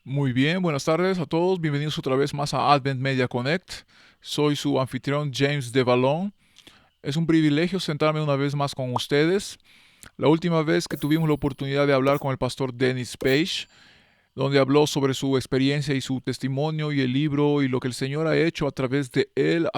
Muy bien, buenas tardes a todos. Bienvenidos otra vez más a Advent Media Connect. Soy su anfitrión James de Valon. Es un privilegio sentarme una vez más con ustedes. La última vez que tuvimos la oportunidad de hablar con el pastor Dennis Page, donde habló sobre su experiencia y su testimonio y el libro y lo que el Señor ha hecho a través de él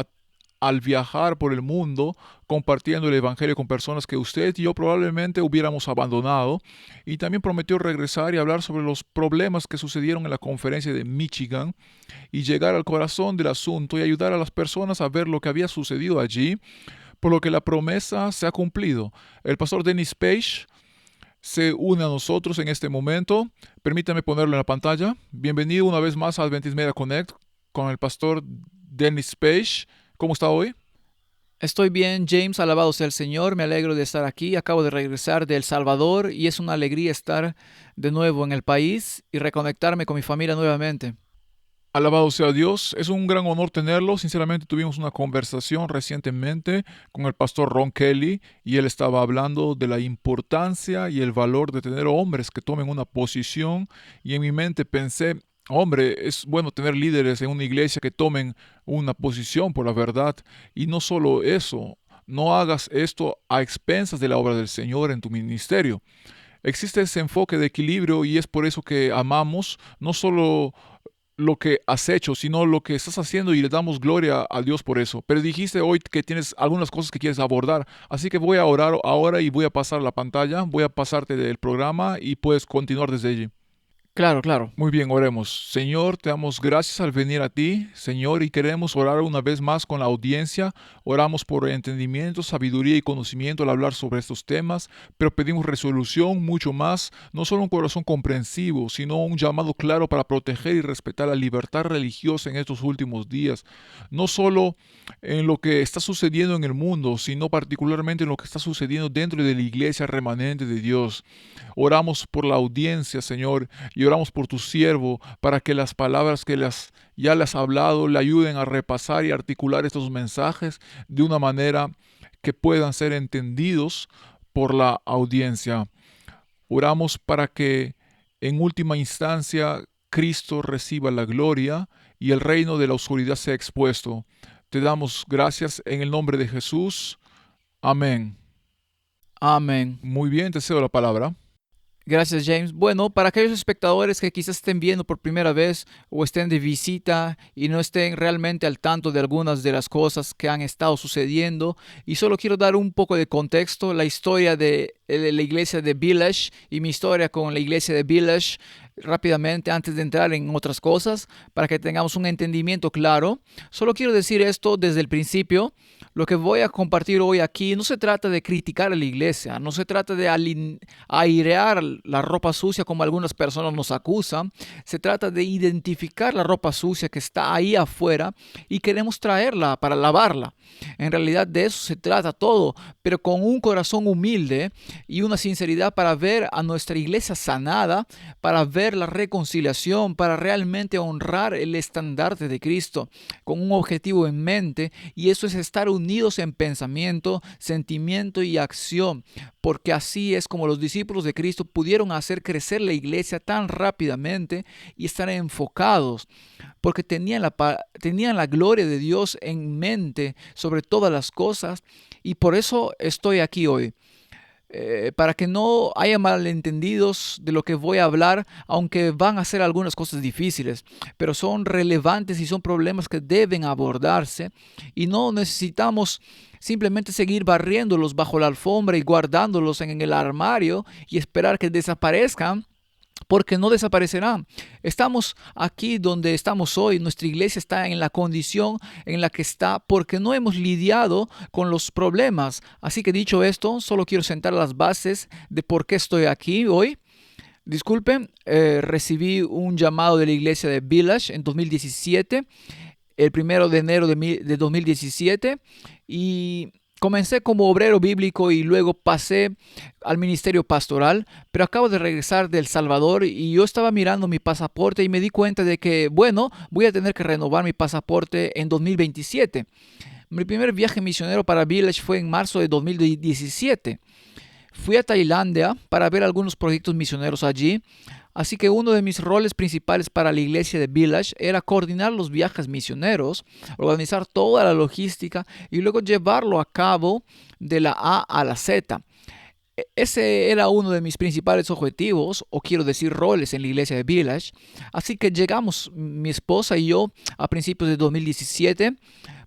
al viajar por el mundo compartiendo el Evangelio con personas que usted y yo probablemente hubiéramos abandonado. Y también prometió regresar y hablar sobre los problemas que sucedieron en la conferencia de Michigan y llegar al corazón del asunto y ayudar a las personas a ver lo que había sucedido allí, por lo que la promesa se ha cumplido. El pastor Dennis Page se une a nosotros en este momento. Permítame ponerlo en la pantalla. Bienvenido una vez más a Adventist Media Connect con el pastor Dennis Page. ¿Cómo está hoy? Estoy bien, James, alabado sea el Señor, me alegro de estar aquí, acabo de regresar de El Salvador y es una alegría estar de nuevo en el país y reconectarme con mi familia nuevamente. Alabado sea Dios, es un gran honor tenerlo. Sinceramente tuvimos una conversación recientemente con el pastor Ron Kelly y él estaba hablando de la importancia y el valor de tener hombres que tomen una posición y en mi mente pensé, hombre, es bueno tener líderes en una iglesia que tomen una posición por la verdad y no solo eso, no hagas esto a expensas de la obra del Señor en tu ministerio. Existe ese enfoque de equilibrio y es por eso que amamos no solo lo que has hecho, sino lo que estás haciendo y le damos gloria a Dios por eso. Pero dijiste hoy que tienes algunas cosas que quieres abordar, así que voy a orar ahora y voy a pasar la pantalla, voy a pasarte del programa y puedes continuar desde allí. Claro, claro. Muy bien, oremos. Señor, te damos gracias al venir a ti, Señor, y queremos orar una vez más con la audiencia. Oramos por entendimiento, sabiduría y conocimiento al hablar sobre estos temas, pero pedimos resolución mucho más, no solo un corazón comprensivo, sino un llamado claro para proteger y respetar la libertad religiosa en estos últimos días. No solo en lo que está sucediendo en el mundo, sino particularmente en lo que está sucediendo dentro de la iglesia remanente de Dios. Oramos por la audiencia, Señor, y oramos por tu siervo para que las palabras que ya le has hablado le ayuden a repasar y articular estos mensajes de una manera que puedan ser entendidos por la audiencia. Oramos para que en última instancia Cristo reciba la gloria y el reino de la oscuridad sea expuesto. Te damos gracias en el nombre de Jesús. Amén. Amén. Muy bien, te cedo la palabra. Gracias, James. Bueno, para aquellos espectadores que quizás estén viendo por primera vez o estén de visita y no estén realmente al tanto de algunas de las cosas que han estado sucediendo, y solo quiero dar un poco de contexto, la historia de la iglesia de Village y mi historia con la iglesia de Village rápidamente antes de entrar en otras cosas, para que tengamos un entendimiento claro. Solo quiero decir esto desde el principio. Lo que voy a compartir hoy aquí no se trata de criticar a la iglesia, no se trata de airear la ropa sucia como algunas personas nos acusan. Se trata de identificar la ropa sucia que está ahí afuera y queremos traerla para lavarla. En realidad de eso se trata todo, pero con un corazón humilde y una sinceridad para ver a nuestra iglesia sanada, para ver la reconciliación, para realmente honrar el estandarte de Cristo con un objetivo en mente, y eso es estar unidos en pensamiento, sentimiento y acción, porque así es como los discípulos de Cristo pudieron hacer crecer la iglesia tan rápidamente y estar enfocados, porque tenían la gloria de Dios en mente sobre todas las cosas, y por eso estoy aquí hoy. Para que no haya malentendidos de lo que voy a hablar, aunque van a ser algunas cosas difíciles, pero son relevantes y son problemas que deben abordarse, y no necesitamos simplemente seguir barriéndolos bajo la alfombra y guardándolos en el armario y esperar que desaparezcan, porque no desaparecerán. Estamos aquí donde estamos hoy. Nuestra iglesia está en la condición en la que está porque no hemos lidiado con los problemas. Así que dicho esto, solo quiero sentar las bases de por qué estoy aquí hoy. Disculpen, recibí un llamado de la iglesia de Village en 2017, el 1 de enero de 2017, y comencé como obrero bíblico y luego pasé al ministerio pastoral, pero acabo de regresar de El Salvador y yo estaba mirando mi pasaporte y me di cuenta de que, bueno, voy a tener que renovar mi pasaporte en 2027. Mi primer viaje misionero para Village fue en marzo de 2017. Fui a Tailandia para ver algunos proyectos misioneros allí. Así que uno de mis roles principales para la iglesia de Village era coordinar los viajes misioneros, organizar toda la logística y luego llevarlo a cabo de la A a la Z. Ese era uno de mis principales objetivos, o quiero decir roles en la iglesia de Village. Así que llegamos, mi esposa y yo, a principios de 2017,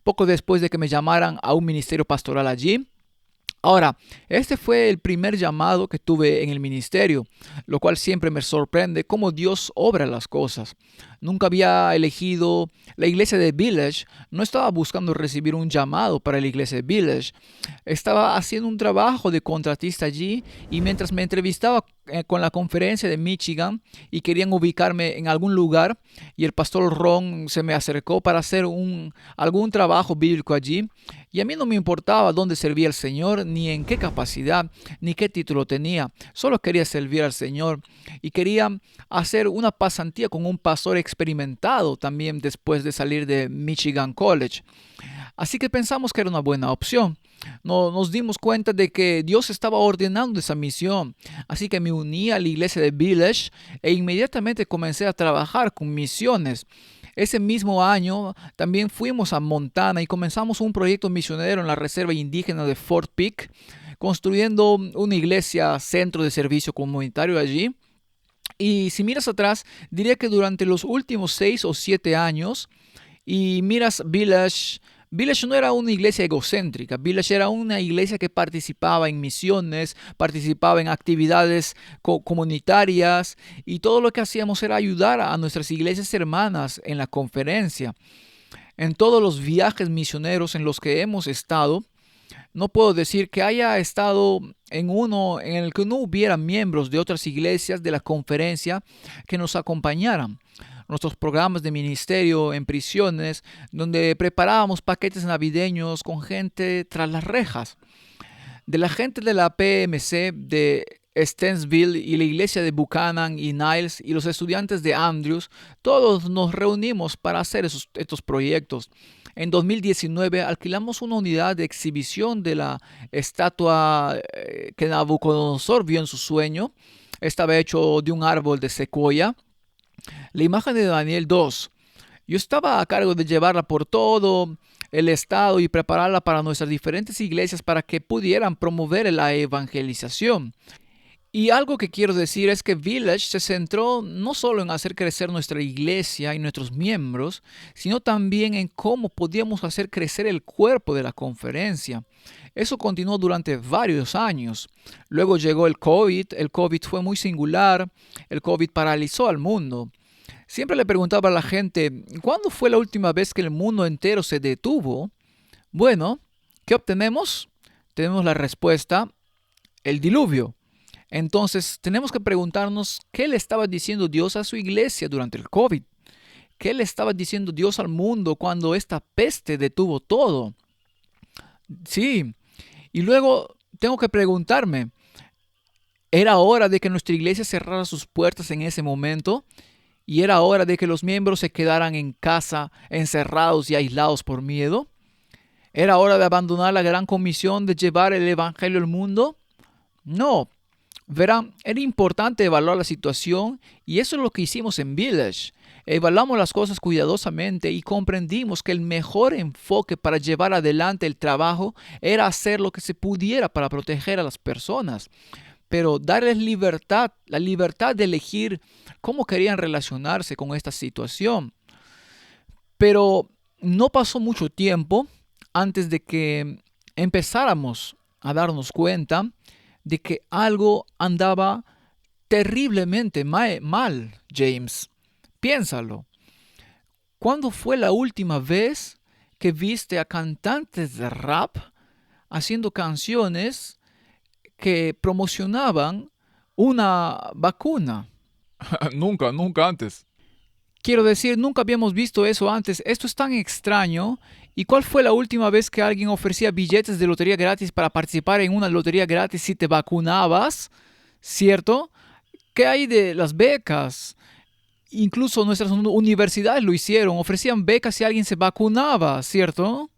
poco después de que me llamaran a un ministerio pastoral allí. Ahora, este fue el primer llamado que tuve en el ministerio, lo cual siempre me sorprende cómo Dios obra las cosas. Nunca había elegido la iglesia de Village, no estaba buscando recibir un llamado para la iglesia de Village. Estaba haciendo un trabajo de contratista allí y mientras me entrevistaba con la conferencia de Michigan y querían ubicarme en algún lugar y el pastor Ron se me acercó para hacer algún trabajo bíblico allí. Y a mí no me importaba dónde servía el Señor, ni en qué capacidad, ni qué título tenía. Solo quería servir al Señor y quería hacer una pasantía con un pastor experimentado también después de salir de Michigan College. Así que pensamos que era una buena opción. Nos dimos cuenta de que Dios estaba ordenando esa misión. Así que me uní a la iglesia de Village e inmediatamente comencé a trabajar con misiones. Ese mismo año también fuimos a Montana y comenzamos un proyecto misionero en la reserva indígena de Fort Peak, construyendo una iglesia, centro de servicio comunitario allí. Y si miras atrás, diría que durante los últimos 6 o 7 años, y miras Village no era una iglesia egocéntrica. Village era una iglesia que participaba en misiones, participaba en actividades comunitarias y todo lo que hacíamos era ayudar a nuestras iglesias hermanas en la conferencia. En todos los viajes misioneros en los que hemos estado, no puedo decir que haya estado en uno en el que no hubiera miembros de otras iglesias de la conferencia que nos acompañaran. Nuestros programas de ministerio en prisiones, donde preparábamos paquetes navideños con gente tras las rejas. De la gente de la PMC de Stensville y la iglesia de Buchanan y Niles y los estudiantes de Andrews, todos nos reunimos para hacer estos proyectos. En 2019 alquilamos una unidad de exhibición de la estatua que Nabucodonosor vio en su sueño. Estaba hecho de un árbol de secuoya. La imagen de Daniel 2. Yo estaba a cargo de llevarla por todo el estado y prepararla para nuestras diferentes iglesias para que pudieran promover la evangelización. Y algo que quiero decir es que Village se centró no solo en hacer crecer nuestra iglesia y nuestros miembros, sino también en cómo podíamos hacer crecer el cuerpo de la conferencia. Eso continuó durante varios años. Luego llegó el COVID. El COVID fue muy singular. El COVID paralizó al mundo. Siempre le preguntaba a la gente, ¿cuándo fue la última vez que el mundo entero se detuvo? Bueno, ¿qué obtenemos? Tenemos la respuesta, el diluvio. Entonces, tenemos que preguntarnos qué le estaba diciendo Dios a su iglesia durante el COVID. ¿Qué le estaba diciendo Dios al mundo cuando esta peste detuvo todo? Sí, y luego tengo que preguntarme, ¿era hora de que nuestra iglesia cerrara sus puertas en ese momento? ¿Y era hora de que los miembros se quedaran en casa, encerrados y aislados por miedo? ¿Era hora de abandonar la gran comisión de llevar el evangelio al mundo? No. Verán, era importante evaluar la situación y eso es lo que hicimos en Village. Evaluamos las cosas cuidadosamente y comprendimos que el mejor enfoque para llevar adelante el trabajo era hacer lo que se pudiera para proteger a las personas, pero darles libertad, la libertad de elegir cómo querían relacionarse con esta situación. Pero no pasó mucho tiempo antes de que empezáramos a darnos cuenta de que algo andaba terriblemente mal, James. Piénsalo. ¿Cuándo fue la última vez que viste a cantantes de rap haciendo canciones que promocionaban una vacuna? Nunca antes. Quiero decir, nunca habíamos visto eso antes. Esto es tan extraño. ¿Y cuál fue la última vez que alguien ofrecía billetes de lotería gratis para participar en una lotería gratis si te vacunabas? ¿Cierto? ¿Qué hay de las becas? Incluso nuestras universidades lo hicieron. Ofrecían becas si alguien se vacunaba, ¿cierto?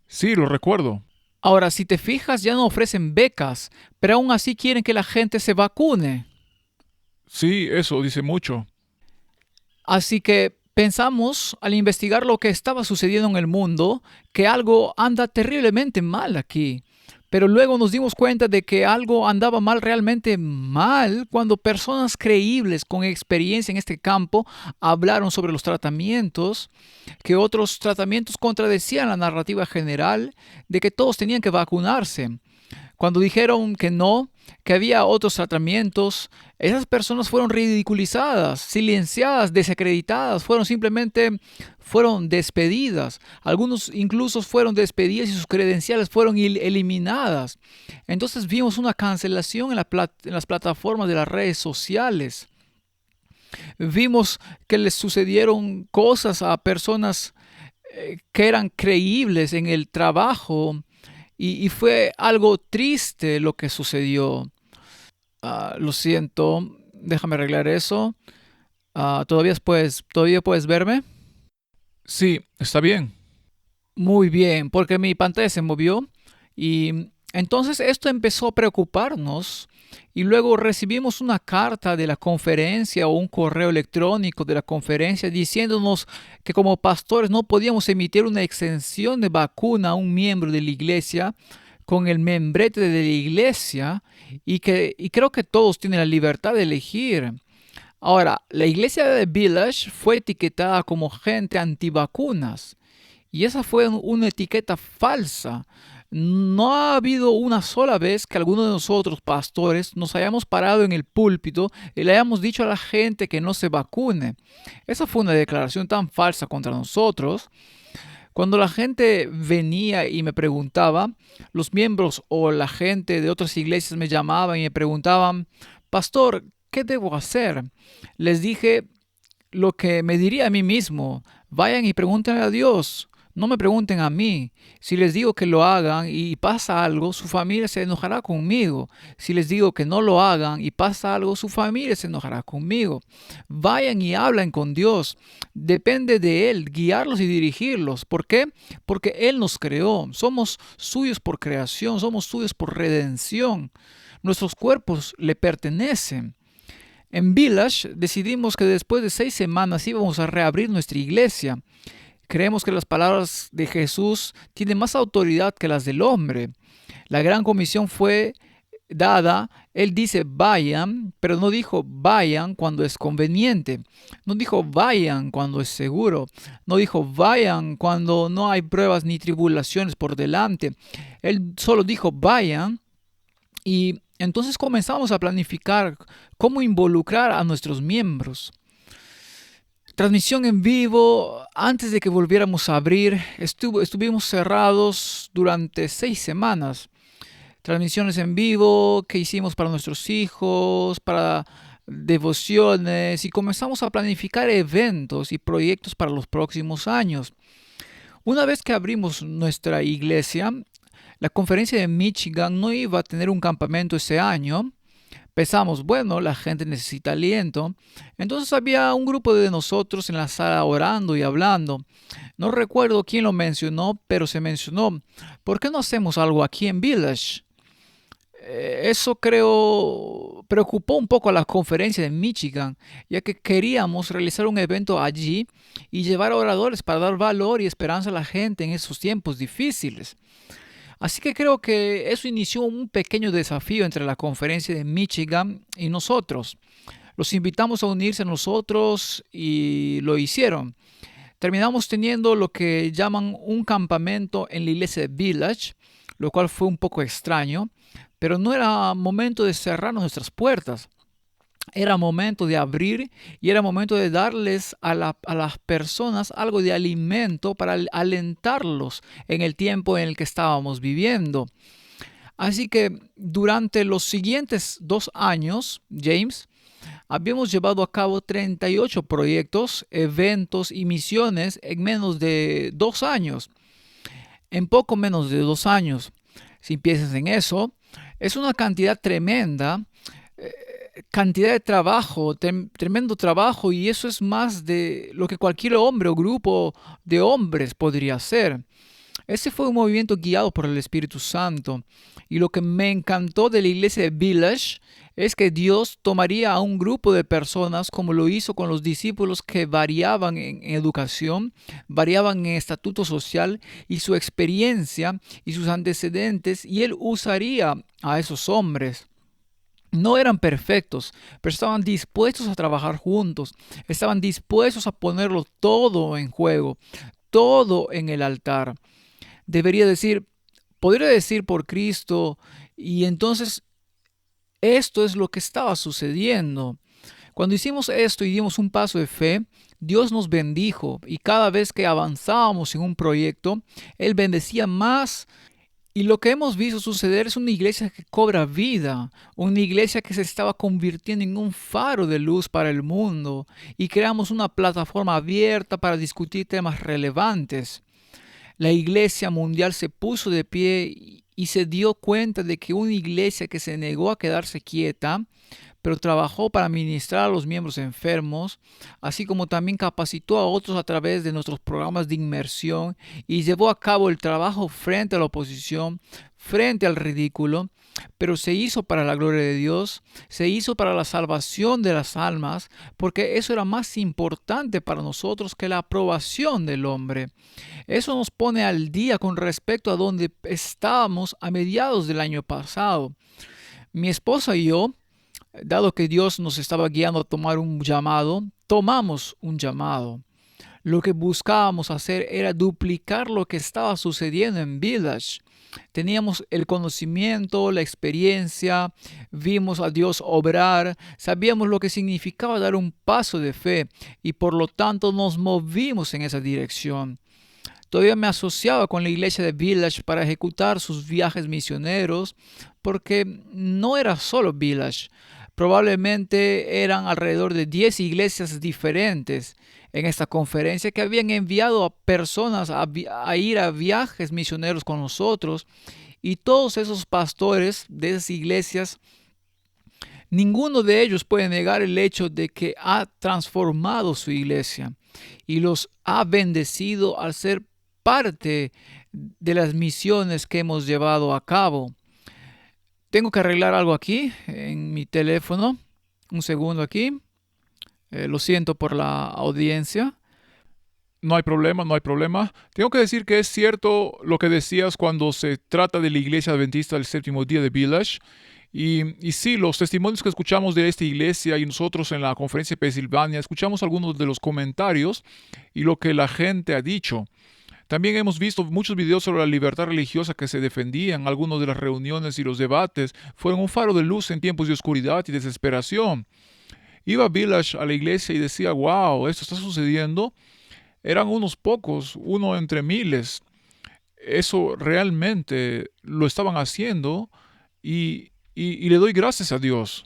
Sí, lo recuerdo. Ahora, si te fijas, ya no ofrecen becas, pero aún así quieren que la gente se vacune. Sí, eso dice mucho. Así que pensamos, al investigar lo que estaba sucediendo en el mundo, que algo anda terriblemente mal aquí. Pero luego nos dimos cuenta de que algo andaba mal, realmente mal, cuando personas creíbles con experiencia en este campo hablaron sobre los tratamientos, que otros tratamientos contradecían la narrativa general de que todos tenían que vacunarse. Cuando dijeron que no, que había otros tratamientos, esas personas fueron ridiculizadas, silenciadas, desacreditadas, fueron despedidas. Algunos incluso fueron despedidas y sus credenciales fueron eliminadas. Entonces vimos una cancelación en las plataformas de las redes sociales. Vimos que les sucedieron cosas a personas que eran creíbles en el trabajo y fue algo triste lo que sucedió. Lo siento, déjame arreglar eso. ¿Todavía puedes verme? Sí, está bien. Muy bien, porque mi pantalla se movió y entonces esto empezó a preocuparnos y luego recibimos una carta de la conferencia o un correo electrónico de la conferencia diciéndonos que como pastores no podíamos emitir una exención de vacuna a un miembro de la iglesia con el membrete de la iglesia y creo que todos tienen la libertad de elegir. Ahora, la iglesia de Village fue etiquetada como gente antivacunas. Y esa fue una etiqueta falsa. No ha habido una sola vez que alguno de nosotros, pastores, nos hayamos parado en el púlpito y le hayamos dicho a la gente que no se vacune. Esa fue una declaración tan falsa contra nosotros. Cuando la gente venía y me preguntaba, los miembros o la gente de otras iglesias me llamaban y me preguntaban, Pastor, ¿qué debo hacer? Les dije lo que me diría a mí mismo, vayan y pregúntenle a Dios. No me pregunten a mí. Si les digo que lo hagan y pasa algo, su familia se enojará conmigo. Si les digo que no lo hagan y pasa algo, su familia se enojará conmigo. Vayan y hablen con Dios. Depende de Él guiarlos y dirigirlos. ¿Por qué? Porque Él nos creó. Somos suyos por creación, somos suyos por redención. Nuestros cuerpos le pertenecen. En Village decidimos que después de 6 semanas íbamos a reabrir nuestra iglesia. Creemos que las palabras de Jesús tienen más autoridad que las del hombre. La gran comisión fue dada. Él dice vayan, pero no dijo vayan cuando es conveniente. No dijo vayan cuando es seguro. No dijo vayan cuando no hay pruebas ni tribulaciones por delante. Él solo dijo vayan y entonces comenzamos a planificar cómo involucrar a nuestros miembros. Transmisión en vivo, antes de que volviéramos a abrir, estuvimos cerrados durante 6 semanas. Transmisiones en vivo que hicimos para nuestros hijos, para devociones y comenzamos a planificar eventos y proyectos para los próximos años. Una vez que abrimos nuestra iglesia, la conferencia de Michigan no iba a tener un campamento ese año. Pensamos, bueno, la gente necesita aliento. Entonces había un grupo de nosotros en la sala orando y hablando. No recuerdo quién lo mencionó, pero se mencionó, ¿por qué no hacemos algo aquí en Village? Eso creo preocupó un poco a la conferencia de Michigan, ya que queríamos realizar un evento allí y llevar oradores para dar valor y esperanza a la gente en esos tiempos difíciles. Así que creo que eso inició un pequeño desafío entre la conferencia de Michigan y nosotros. Los invitamos a unirse a nosotros y lo hicieron. Terminamos teniendo lo que llaman un campamento en la iglesia de Village, lo cual fue un poco extraño, pero no era momento de cerrar nuestras puertas. Era momento de abrir y era momento de darles a las personas algo de alimento para alentarlos en el tiempo en el que estábamos viviendo. Así que durante los siguientes 2 años, James, habíamos llevado a cabo 38 proyectos, eventos y misiones en menos de 2 años. En poco menos de 2 años. Si piensas en eso, es una cantidad tremenda, cantidad de trabajo, tremendo trabajo, y eso es más de lo que cualquier hombre o grupo de hombres podría hacer. Ese fue un movimiento guiado por el Espíritu Santo Y lo que me encantó de la iglesia de Village es que Dios tomaría a un grupo de personas como lo hizo con los discípulos que variaban en educación, variaban en estatuto social y su experiencia y sus antecedentes, y Él usaría a esos hombres. No eran perfectos, pero estaban dispuestos a trabajar juntos, estaban dispuestos a ponerlo todo en juego, todo en el altar. Debería decir, podría decir por Cristo, y entonces esto es lo que estaba sucediendo. Cuando hicimos esto y dimos un paso de fe, Dios nos bendijo y cada vez que avanzábamos en un proyecto, Él bendecía más. Y lo que hemos visto suceder es una iglesia que cobra vida, una iglesia que se estaba convirtiendo en un faro de luz para el mundo, y creamos una plataforma abierta para discutir temas relevantes. La iglesia mundial se puso de pie y se dio cuenta de que una iglesia que se negó a quedarse quieta, pero trabajó para ministrar a los miembros enfermos, así como también capacitó a otros a través de nuestros programas de inmersión y llevó a cabo el trabajo frente a la oposición, frente al ridículo, pero se hizo para la gloria de Dios, se hizo para la salvación de las almas, porque eso era más importante para nosotros que la aprobación del hombre. Eso nos pone al día con respecto a donde estábamos a mediados del año pasado. Mi esposa y yo, dado que Dios nos estaba guiando a tomar un llamado, tomamos un llamado. Lo que buscábamos hacer era duplicar lo que estaba sucediendo en Village. Teníamos el conocimiento, la experiencia, vimos a Dios obrar, sabíamos lo que significaba dar un paso de fe y por lo tanto nos movimos en esa dirección. Todavía me asociaba con la iglesia de Village para ejecutar sus viajes misioneros, porque no era solo Village. Probablemente eran alrededor de 10 iglesias diferentes en esta conferencia que habían enviado a personas a ir a viajes misioneros con nosotros, y todos esos pastores de esas iglesias, ninguno de ellos puede negar el hecho de que ha transformado su iglesia y los ha bendecido al ser parte de las misiones que hemos llevado a cabo. Tengo que arreglar algo aquí en mi teléfono. Un segundo aquí. Lo siento por la audiencia. No hay problema, no hay problema. Tengo que decir que es cierto lo que decías cuando se trata de la iglesia adventista del séptimo día de Village. Y sí, los testimonios que escuchamos de esta iglesia y nosotros en la conferencia de Pensilvania, escuchamos algunos de los comentarios y lo que la gente ha dicho. También hemos visto muchos videos sobre la libertad religiosa que se defendían. Algunas de las reuniones y los debates fueron un faro de luz en tiempos de oscuridad y desesperación. Iba Village a la iglesia y decía, wow, esto está sucediendo. Eran unos pocos, uno entre miles. Eso realmente lo estaban haciendo y le doy gracias a Dios.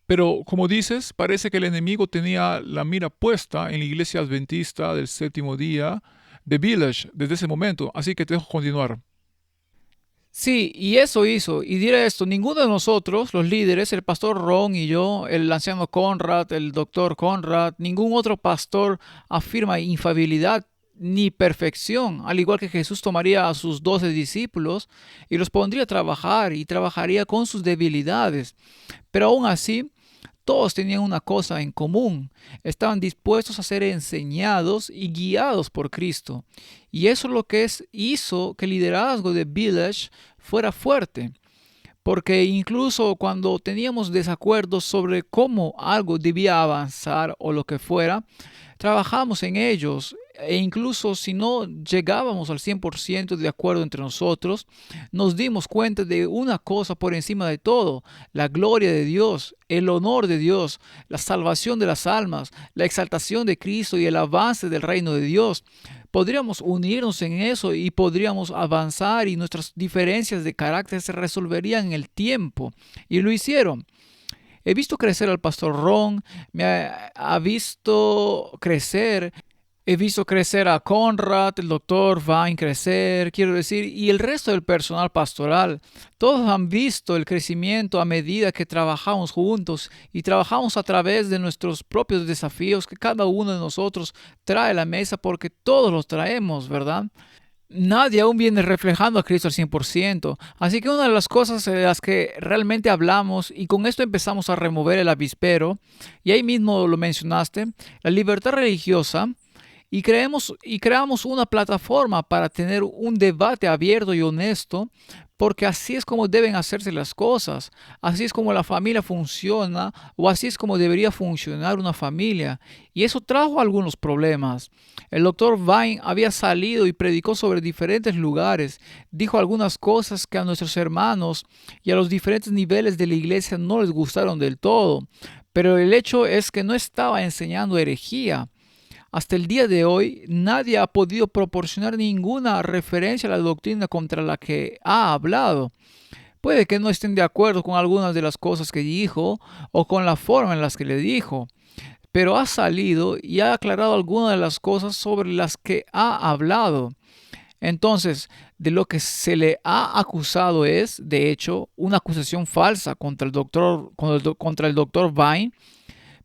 Pero como dices, parece que el enemigo tenía la mira puesta en la iglesia adventista del séptimo día de Village desde ese momento, así que te dejo continuar. Sí, y eso hizo. Y diré esto, ninguno de nosotros, los líderes, el pastor Ron y yo, el anciano Conrad, el doctor Conrad, ningún otro pastor afirma infalibilidad ni perfección, al igual que Jesús tomaría a sus 12 discípulos y los pondría a trabajar y trabajaría con sus debilidades. Pero aún así, todos tenían una cosa en común: estaban dispuestos a ser enseñados y guiados por Cristo. Y eso es lo que hizo que el liderazgo de Village fuera fuerte. Porque incluso cuando teníamos desacuerdos sobre cómo algo debía avanzar o lo que fuera, trabajamos en ellos. E incluso si no llegábamos al 100% de acuerdo entre nosotros, nos dimos cuenta de una cosa por encima de todo: la gloria de Dios, el honor de Dios, la salvación de las almas, la exaltación de Cristo y el avance del reino de Dios. Podríamos unirnos en eso y podríamos avanzar, y nuestras diferencias de carácter se resolverían en el tiempo. Y lo hicieron. He visto crecer al pastor Ron, ha visto crecer. He visto crecer a Conrad, el doctor Vine crecer, quiero decir, y el resto del personal pastoral. Todos han visto el crecimiento a medida que trabajamos juntos y trabajamos a través de nuestros propios desafíos que cada uno de nosotros trae a la mesa, porque todos los traemos, ¿verdad? nadie aún viene reflejando a Cristo al 100%. Así que una de las cosas de las que realmente hablamos, y con esto empezamos a remover el avispero, y ahí mismo lo mencionaste, la libertad religiosa, y creamos una plataforma para tener un debate abierto y honesto, porque así es como deben hacerse las cosas, así es como la familia funciona, o así es como debería funcionar una familia. Y eso trajo algunos problemas. El doctor Vine había salido y predicó sobre diferentes lugares, dijo algunas cosas que a nuestros hermanos y a los diferentes niveles de la iglesia no les gustaron del todo, pero el hecho es que no estaba enseñando herejía. Hasta el día de hoy, nadie ha podido proporcionar ninguna referencia a la doctrina contra la que ha hablado. Puede que no estén de acuerdo con algunas de las cosas que dijo o con la forma en las que le dijo, pero ha salido y ha aclarado algunas de las cosas sobre las que ha hablado. Entonces, de lo que se le ha acusado es, de hecho, una acusación falsa contra contra el doctor Vine,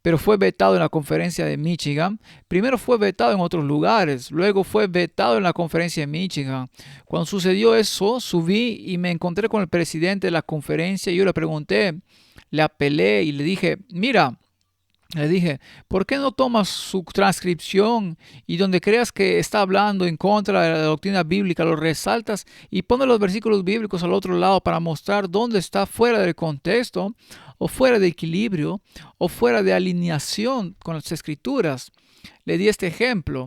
pero fue vetado en la conferencia de Michigan. Primero fue vetado en otros lugares, luego fue vetado en la conferencia de Michigan. Cuando sucedió eso, subí y me encontré con el presidente de la conferencia y yo le pregunté, le apelé y le dije, mira, le dije, ¿por qué no tomas su transcripción y donde creas que está hablando en contra de la doctrina bíblica, lo resaltas y pones los versículos bíblicos al otro lado para mostrar dónde está fuera del contexto o fuera de equilibrio o fuera de alineación con las escrituras? Le di este ejemplo.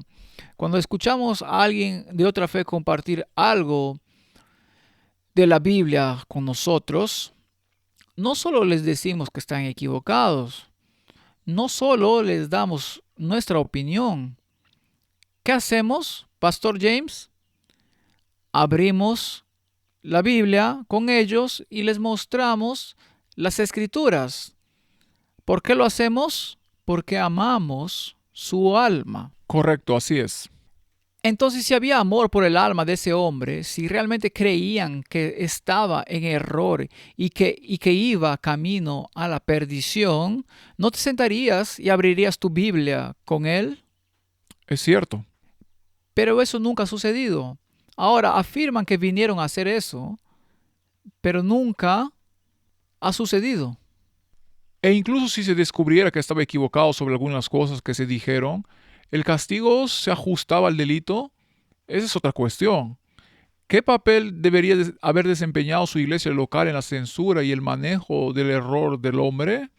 Cuando escuchamos a alguien de otra fe compartir algo de la Biblia con nosotros, no solo les decimos que están equivocados, no solo les damos nuestra opinión. ¿Qué hacemos, Pastor James? Abrimos la Biblia con ellos y les mostramos las escrituras. ¿Por qué lo hacemos? Porque amamos su alma. Correcto, así es. Entonces, si había amor por el alma de ese hombre, si realmente creían que estaba en error y que iba camino a la perdición, ¿no te sentarías y abrirías tu Biblia con él? Es cierto. Pero eso nunca ha sucedido. Ahora afirman que vinieron a hacer eso, pero nunca ha sucedido. E incluso si se descubriera que estaba equivocado sobre algunas cosas que se dijeron, el castigo se ajustaba al delito. Esa es otra cuestión. ¿Qué papel debería haber desempeñado su iglesia local en la censura y el manejo del error del hombre?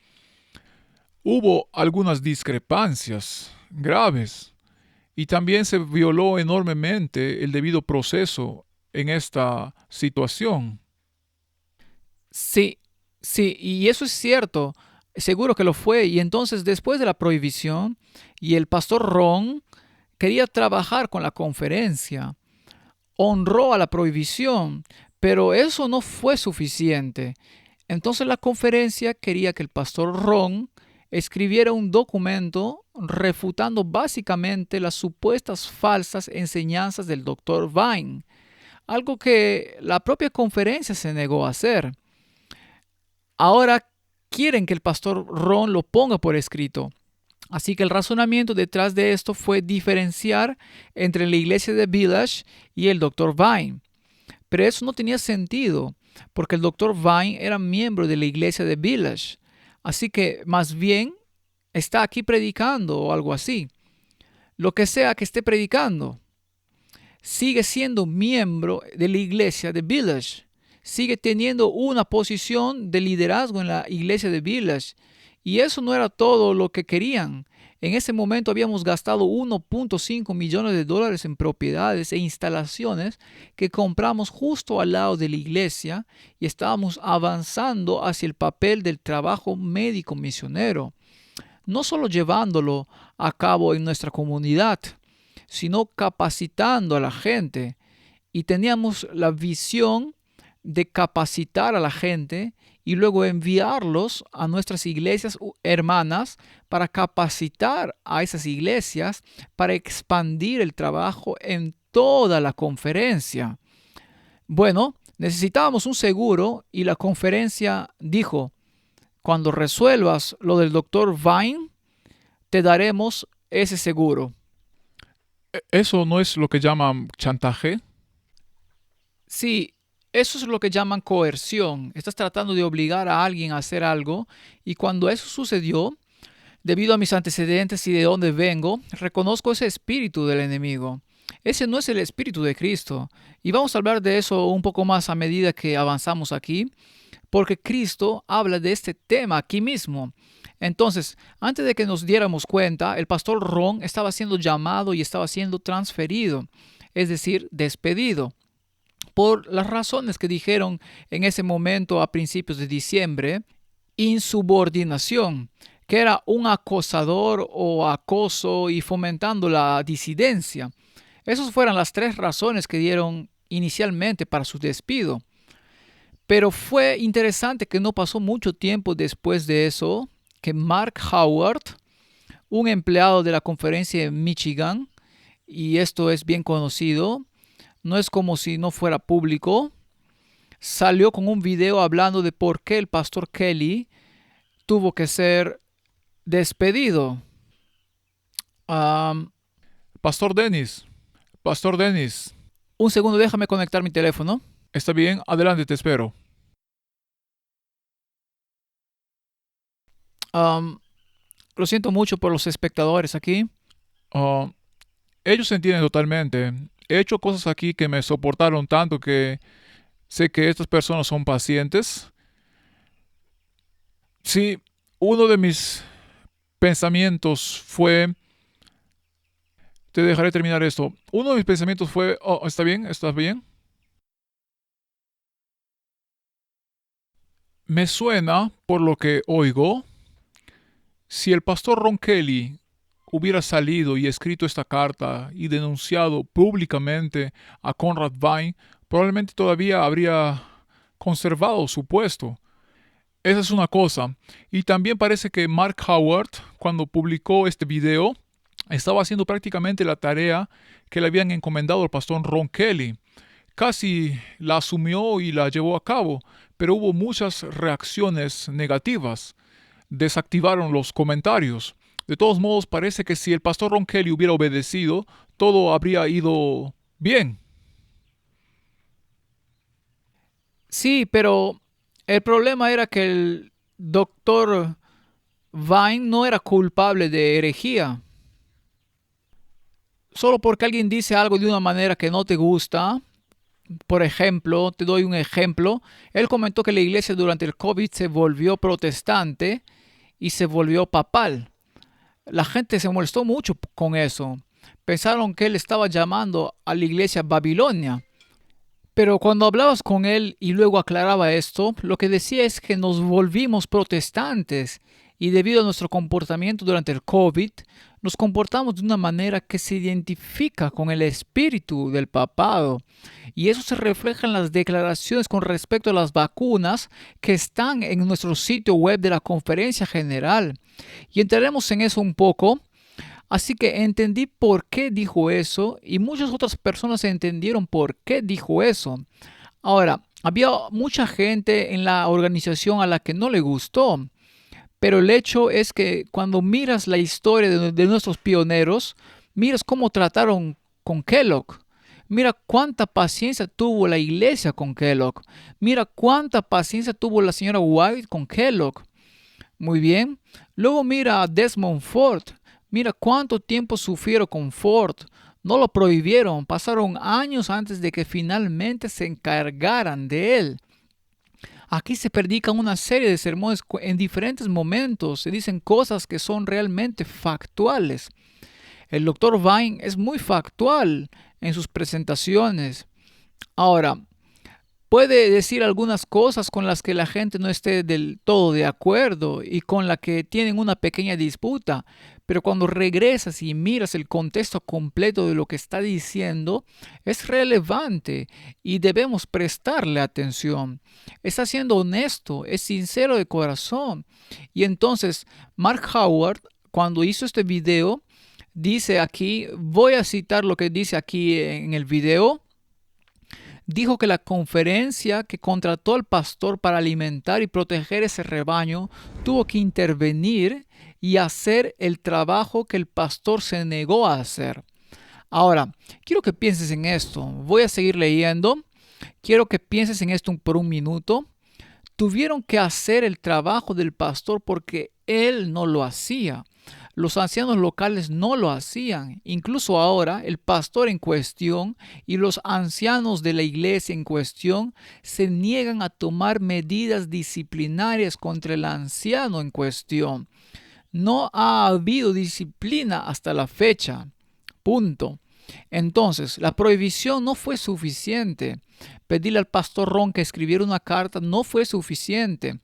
Hubo algunas discrepancias graves y también se violó enormemente el debido proceso en esta situación. Sí, sí, y eso es cierto. Seguro que lo fue. Y entonces, después de la prohibición, y el pastor Ron quería trabajar con la conferencia, honró a la prohibición, pero eso no fue suficiente. Entonces la conferencia quería que el pastor Ron escribiera un documento refutando básicamente las supuestas falsas enseñanzas del doctor Vine, algo que la propia conferencia se negó a hacer. Ahora quieren que el pastor Ron lo ponga por escrito. Así que el razonamiento detrás de esto fue diferenciar entre la iglesia de Village y el Dr. Vine. Pero eso no tenía sentido, porque el Dr. Vine era miembro de la iglesia de Village. Así que más bien está aquí predicando o algo así. Lo que sea que esté predicando, sigue siendo miembro de la iglesia de Village. Sigue teniendo una posición de liderazgo en la iglesia de Village. Y eso no era todo lo que querían. En ese momento habíamos gastado 1.5 millones de dólares en propiedades e instalaciones que compramos justo al lado de la iglesia y estábamos avanzando hacia el papel del trabajo médico misionero, no solo llevándolo a cabo en nuestra comunidad, sino capacitando a la gente. Y teníamos la visión de capacitar a la gente y luego enviarlos a nuestras iglesias hermanas para capacitar a esas iglesias para expandir el trabajo en toda la conferencia. Bueno, necesitábamos un seguro y la conferencia dijo, cuando resuelvas lo del doctor Vine, te daremos ese seguro. ¿Eso no es lo que llaman chantaje? Sí, eso es lo que llaman coerción. Estás tratando de obligar a alguien a hacer algo y cuando eso sucedió, debido a mis antecedentes y de dónde vengo, reconozco ese espíritu del enemigo. Ese no es el espíritu de Cristo. Y vamos a hablar de eso un poco más a medida que avanzamos aquí, porque Cristo habla de este tema aquí mismo. Entonces, antes de que nos diéramos cuenta, el pastor Ron estaba siendo llamado y estaba siendo transferido, es decir, despedido, por las razones que dijeron en ese momento a principios de diciembre, insubordinación, que era un acosador o acoso y fomentando la disidencia. Esas fueron las tres razones que dieron inicialmente para su despido. Pero fue interesante que no pasó mucho tiempo después de eso que Mark Howard, un empleado de la conferencia de Michigan, y esto es bien conocido, no es como si no fuera público, salió con un video hablando de por qué el pastor Kelly tuvo que ser despedido. Um, Pastor Dennis, Pastor Dennis, un segundo, déjame conectar mi teléfono. ¿está bien? Adelante, te espero. Um, lo siento mucho por los espectadores aquí. Ah, ellos se entienden totalmente. He hecho cosas aquí que me soportaron tanto que sé que estas personas son pacientes. Sí, uno de mis pensamientos fue, te dejaré terminar esto. Uno de mis pensamientos fue, oh, ¿está bien? ¿Estás bien? Me suena, por lo que oigo, si el pastor Ron Kelly hubiera salido y escrito esta carta y denunciado públicamente a Conrad Vine, probablemente todavía habría conservado su puesto. Esa es una cosa. Y también parece que Mark Howard, cuando publicó este video, estaba haciendo prácticamente la tarea que le habían encomendado al pastor Ron Kelly. Casi la asumió y la llevó a cabo, pero hubo muchas reacciones negativas. Desactivaron los comentarios. De todos modos, parece que si el pastor Ron Kelly hubiera obedecido, todo habría ido bien. Sí, pero el problema era que el doctor Vine no era culpable de herejía. Solo porque alguien dice algo de una manera que no te gusta, por ejemplo, te doy un ejemplo, él comentó que la iglesia durante el COVID se volvió protestante y se volvió papal. La gente se molestó mucho con eso. Pensaron que él estaba llamando a la iglesia Babilonia. Pero cuando hablabas con él y luego aclaraba esto, lo que decía es que nos volvimos protestantes y debido a nuestro comportamiento durante el COVID, nos comportamos de una manera que se identifica con el espíritu del papado. Y eso se refleja en las declaraciones con respecto a las vacunas que están en nuestro sitio web de la conferencia general. Y entraremos en eso un poco. Así que entendí por qué dijo eso y muchas otras personas entendieron por qué dijo eso. Ahora, había mucha gente en la organización a la que no le gustó, pero el hecho es que cuando miras la historia de nuestros pioneros, miras cómo trataron con Kellogg. Mira cuánta paciencia tuvo la iglesia con Kellogg. Mira cuánta paciencia tuvo la señora White con Kellogg. Muy bien. Luego mira a Desmond Ford. Mira cuánto tiempo sufrieron con Ford. No lo prohibieron. Pasaron años antes de que finalmente se encargaran de él. Aquí se predican una serie de sermones en diferentes momentos. Se dicen cosas que son realmente factuales. El doctor Vine es muy factual en sus presentaciones. Ahora, puede decir algunas cosas con las que la gente no esté del todo de acuerdo y con la que tienen una pequeña disputa, pero cuando regresas y miras el contexto completo de lo que está diciendo, es relevante y debemos prestarle atención. Está siendo honesto, es sincero de corazón. Y entonces, Mark Howard, cuando hizo este video, dice aquí, voy a citar lo que dice aquí en el video. Dijo que la conferencia que contrató al pastor para alimentar y proteger ese rebaño tuvo que intervenir y hacer el trabajo que el pastor se negó a hacer. Ahora, quiero que pienses en esto. Voy a seguir leyendo. Quiero que pienses en esto por un minuto. Tuvieron que hacer el trabajo del pastor porque él no lo hacía. Los ancianos locales no lo hacían. Incluso ahora, el pastor en cuestión y los ancianos de la iglesia en cuestión se niegan a tomar medidas disciplinarias contra el anciano en cuestión. No ha habido disciplina hasta la fecha. Punto. Entonces, la prohibición no fue suficiente. Pedirle al pastor Ron que escribiera una carta no fue suficiente.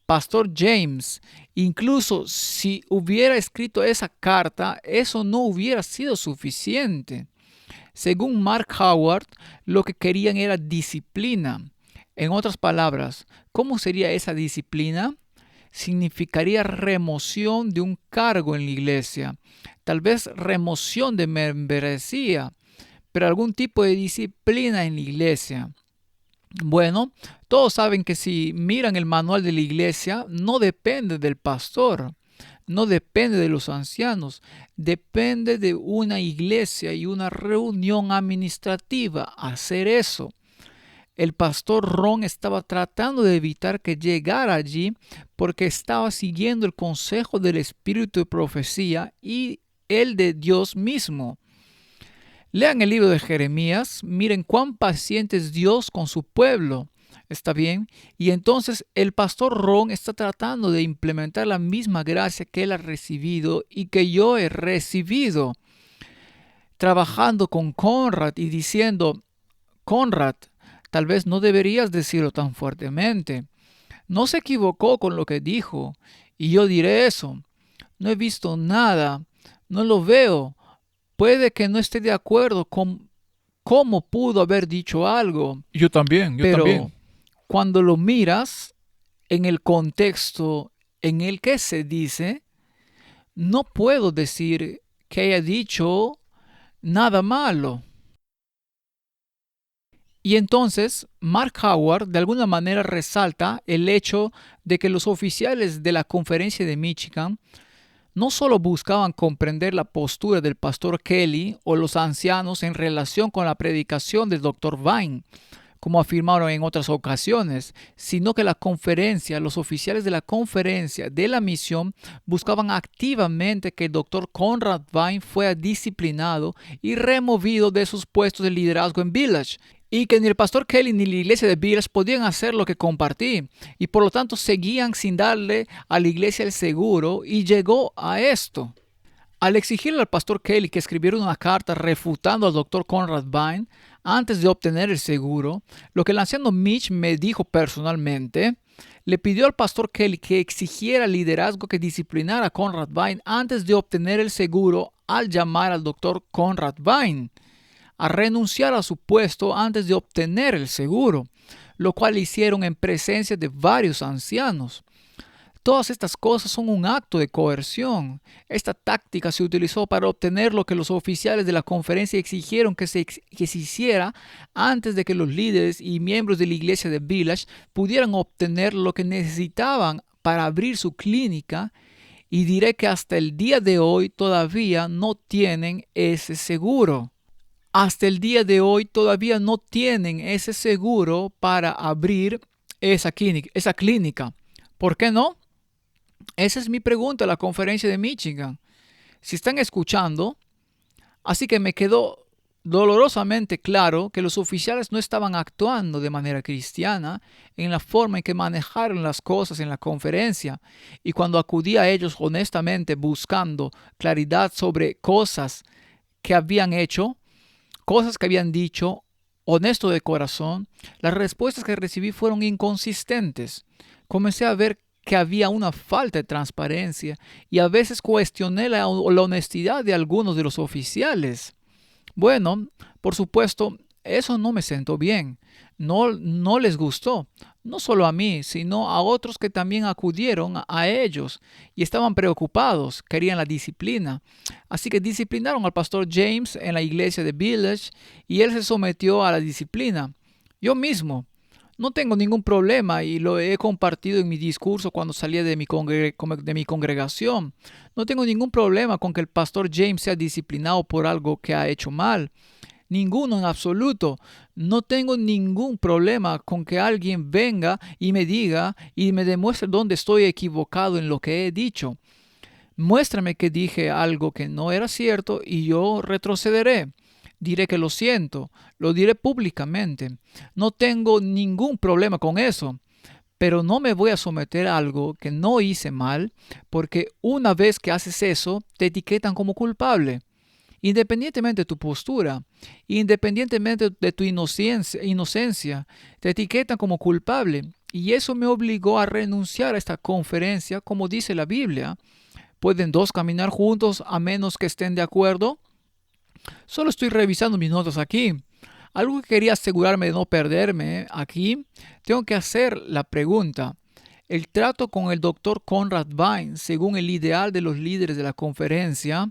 Pastor James, incluso si hubiera escrito esa carta, eso no hubiera sido suficiente. Según Mark Howard, lo que querían era disciplina. En otras palabras, ¿cómo sería esa disciplina? Significaría remoción de un cargo en la iglesia, tal vez remoción de membresía, pero algún tipo de disciplina en la iglesia. Bueno, todos saben que si miran el manual de la iglesia, no depende del pastor, no depende de los ancianos, depende de una iglesia y una reunión administrativa hacer eso. El pastor Ron estaba tratando de evitar que llegara allí porque estaba siguiendo el consejo del espíritu de profecía y el de Dios mismo. Lean el libro de Jeremías, miren cuán paciente es Dios con su pueblo. ¿Está bien? Y entonces el pastor Ron está tratando de implementar la misma gracia que él ha recibido y que yo he recibido. Trabajando con Conrad y diciendo, Conrad, tal vez no deberías decirlo tan fuertemente. No se equivocó con lo que dijo. Y yo diré eso. No he visto nada. No lo veo. Puede que no esté de acuerdo con cómo pudo haber dicho algo. Yo también, yo Pero también. cuando lo miras en el contexto en el que se dice, no puedo decir que haya dicho nada malo. Y entonces Mark Howard de alguna manera resalta el hecho de que los oficiales de la conferencia de Michigan no solo buscaban comprender la postura del pastor Kelly o los ancianos en relación con la predicación del Dr. Vine, como afirmaron en otras ocasiones, sino que los oficiales de la conferencia de la misión buscaban activamente que el Dr. Conrad Vine fuera disciplinado y removido de sus puestos de liderazgo en Village, y que ni el pastor Kelly ni la iglesia de Village podían hacer lo que compartí, y por lo tanto seguían sin darle a la iglesia el seguro, y llegó a esto. Al exigirle al pastor Kelly que escribiera una carta refutando al Dr. Conrad Vine antes de obtener el seguro, lo que el anciano Mitch me dijo personalmente, le pidió al pastor Kelly que exigiera liderazgo que disciplinara a Conrad Vine antes de obtener el seguro al llamar al Dr. Conrad Vine a renunciar a su puesto antes de obtener el seguro, lo cual hicieron en presencia de varios ancianos. Todas estas cosas son un acto de coerción. Esta táctica se utilizó para obtener lo que los oficiales de la conferencia exigieron que se hiciera antes de que los líderes y miembros de la iglesia de Village pudieran obtener lo que necesitaban para abrir su clínica, y diré que hasta el día de hoy todavía no tienen ese seguro. Hasta el día de hoy todavía no tienen ese seguro para abrir esa clínica. ¿Por qué no? Esa es mi pregunta a la conferencia de Michigan. Si están escuchando, así que me quedó dolorosamente claro que los oficiales no estaban actuando de manera cristiana en la forma en que manejaron las cosas en la conferencia, y cuando acudí a ellos honestamente buscando claridad sobre cosas que habían hecho, cosas que habían dicho, honesto de corazón, las respuestas que recibí fueron inconsistentes. Comencé a ver que había una falta de transparencia y a veces cuestioné la honestidad de algunos de los oficiales. Bueno, por supuesto, eso no me sentó bien. No les gustó. No solo a mí, sino a otros que también acudieron a ellos y estaban preocupados, querían la disciplina. Así que disciplinaron al pastor James en la iglesia de Village y él se sometió a la disciplina. Yo mismo no tengo ningún problema y lo he compartido en mi discurso cuando salía de mi congregación. No tengo ningún problema con que el pastor James sea disciplinado por algo que ha hecho mal. ninguno en absoluto. No tengo ningún problema con que alguien venga y me diga y me demuestre dónde estoy equivocado en lo que he dicho. Muéstrame que dije algo que no era cierto y yo retrocederé. Diré que lo siento, lo diré públicamente. No tengo ningún problema con eso. Pero no me voy a someter a algo que no hice mal, porque una vez que haces eso, te etiquetan como culpable. Independientemente de tu postura, independientemente de tu inocencia, te etiquetan como culpable. Y eso me obligó a renunciar a esta conferencia, como dice la Biblia. ¿Pueden dos caminar juntos a menos que estén de acuerdo? Solo estoy revisando mis notas aquí. Algo que quería asegurarme de no perderme aquí, tengo que hacer la pregunta. El trato con el doctor Conrad Vine, según el ideal de los líderes de la conferencia,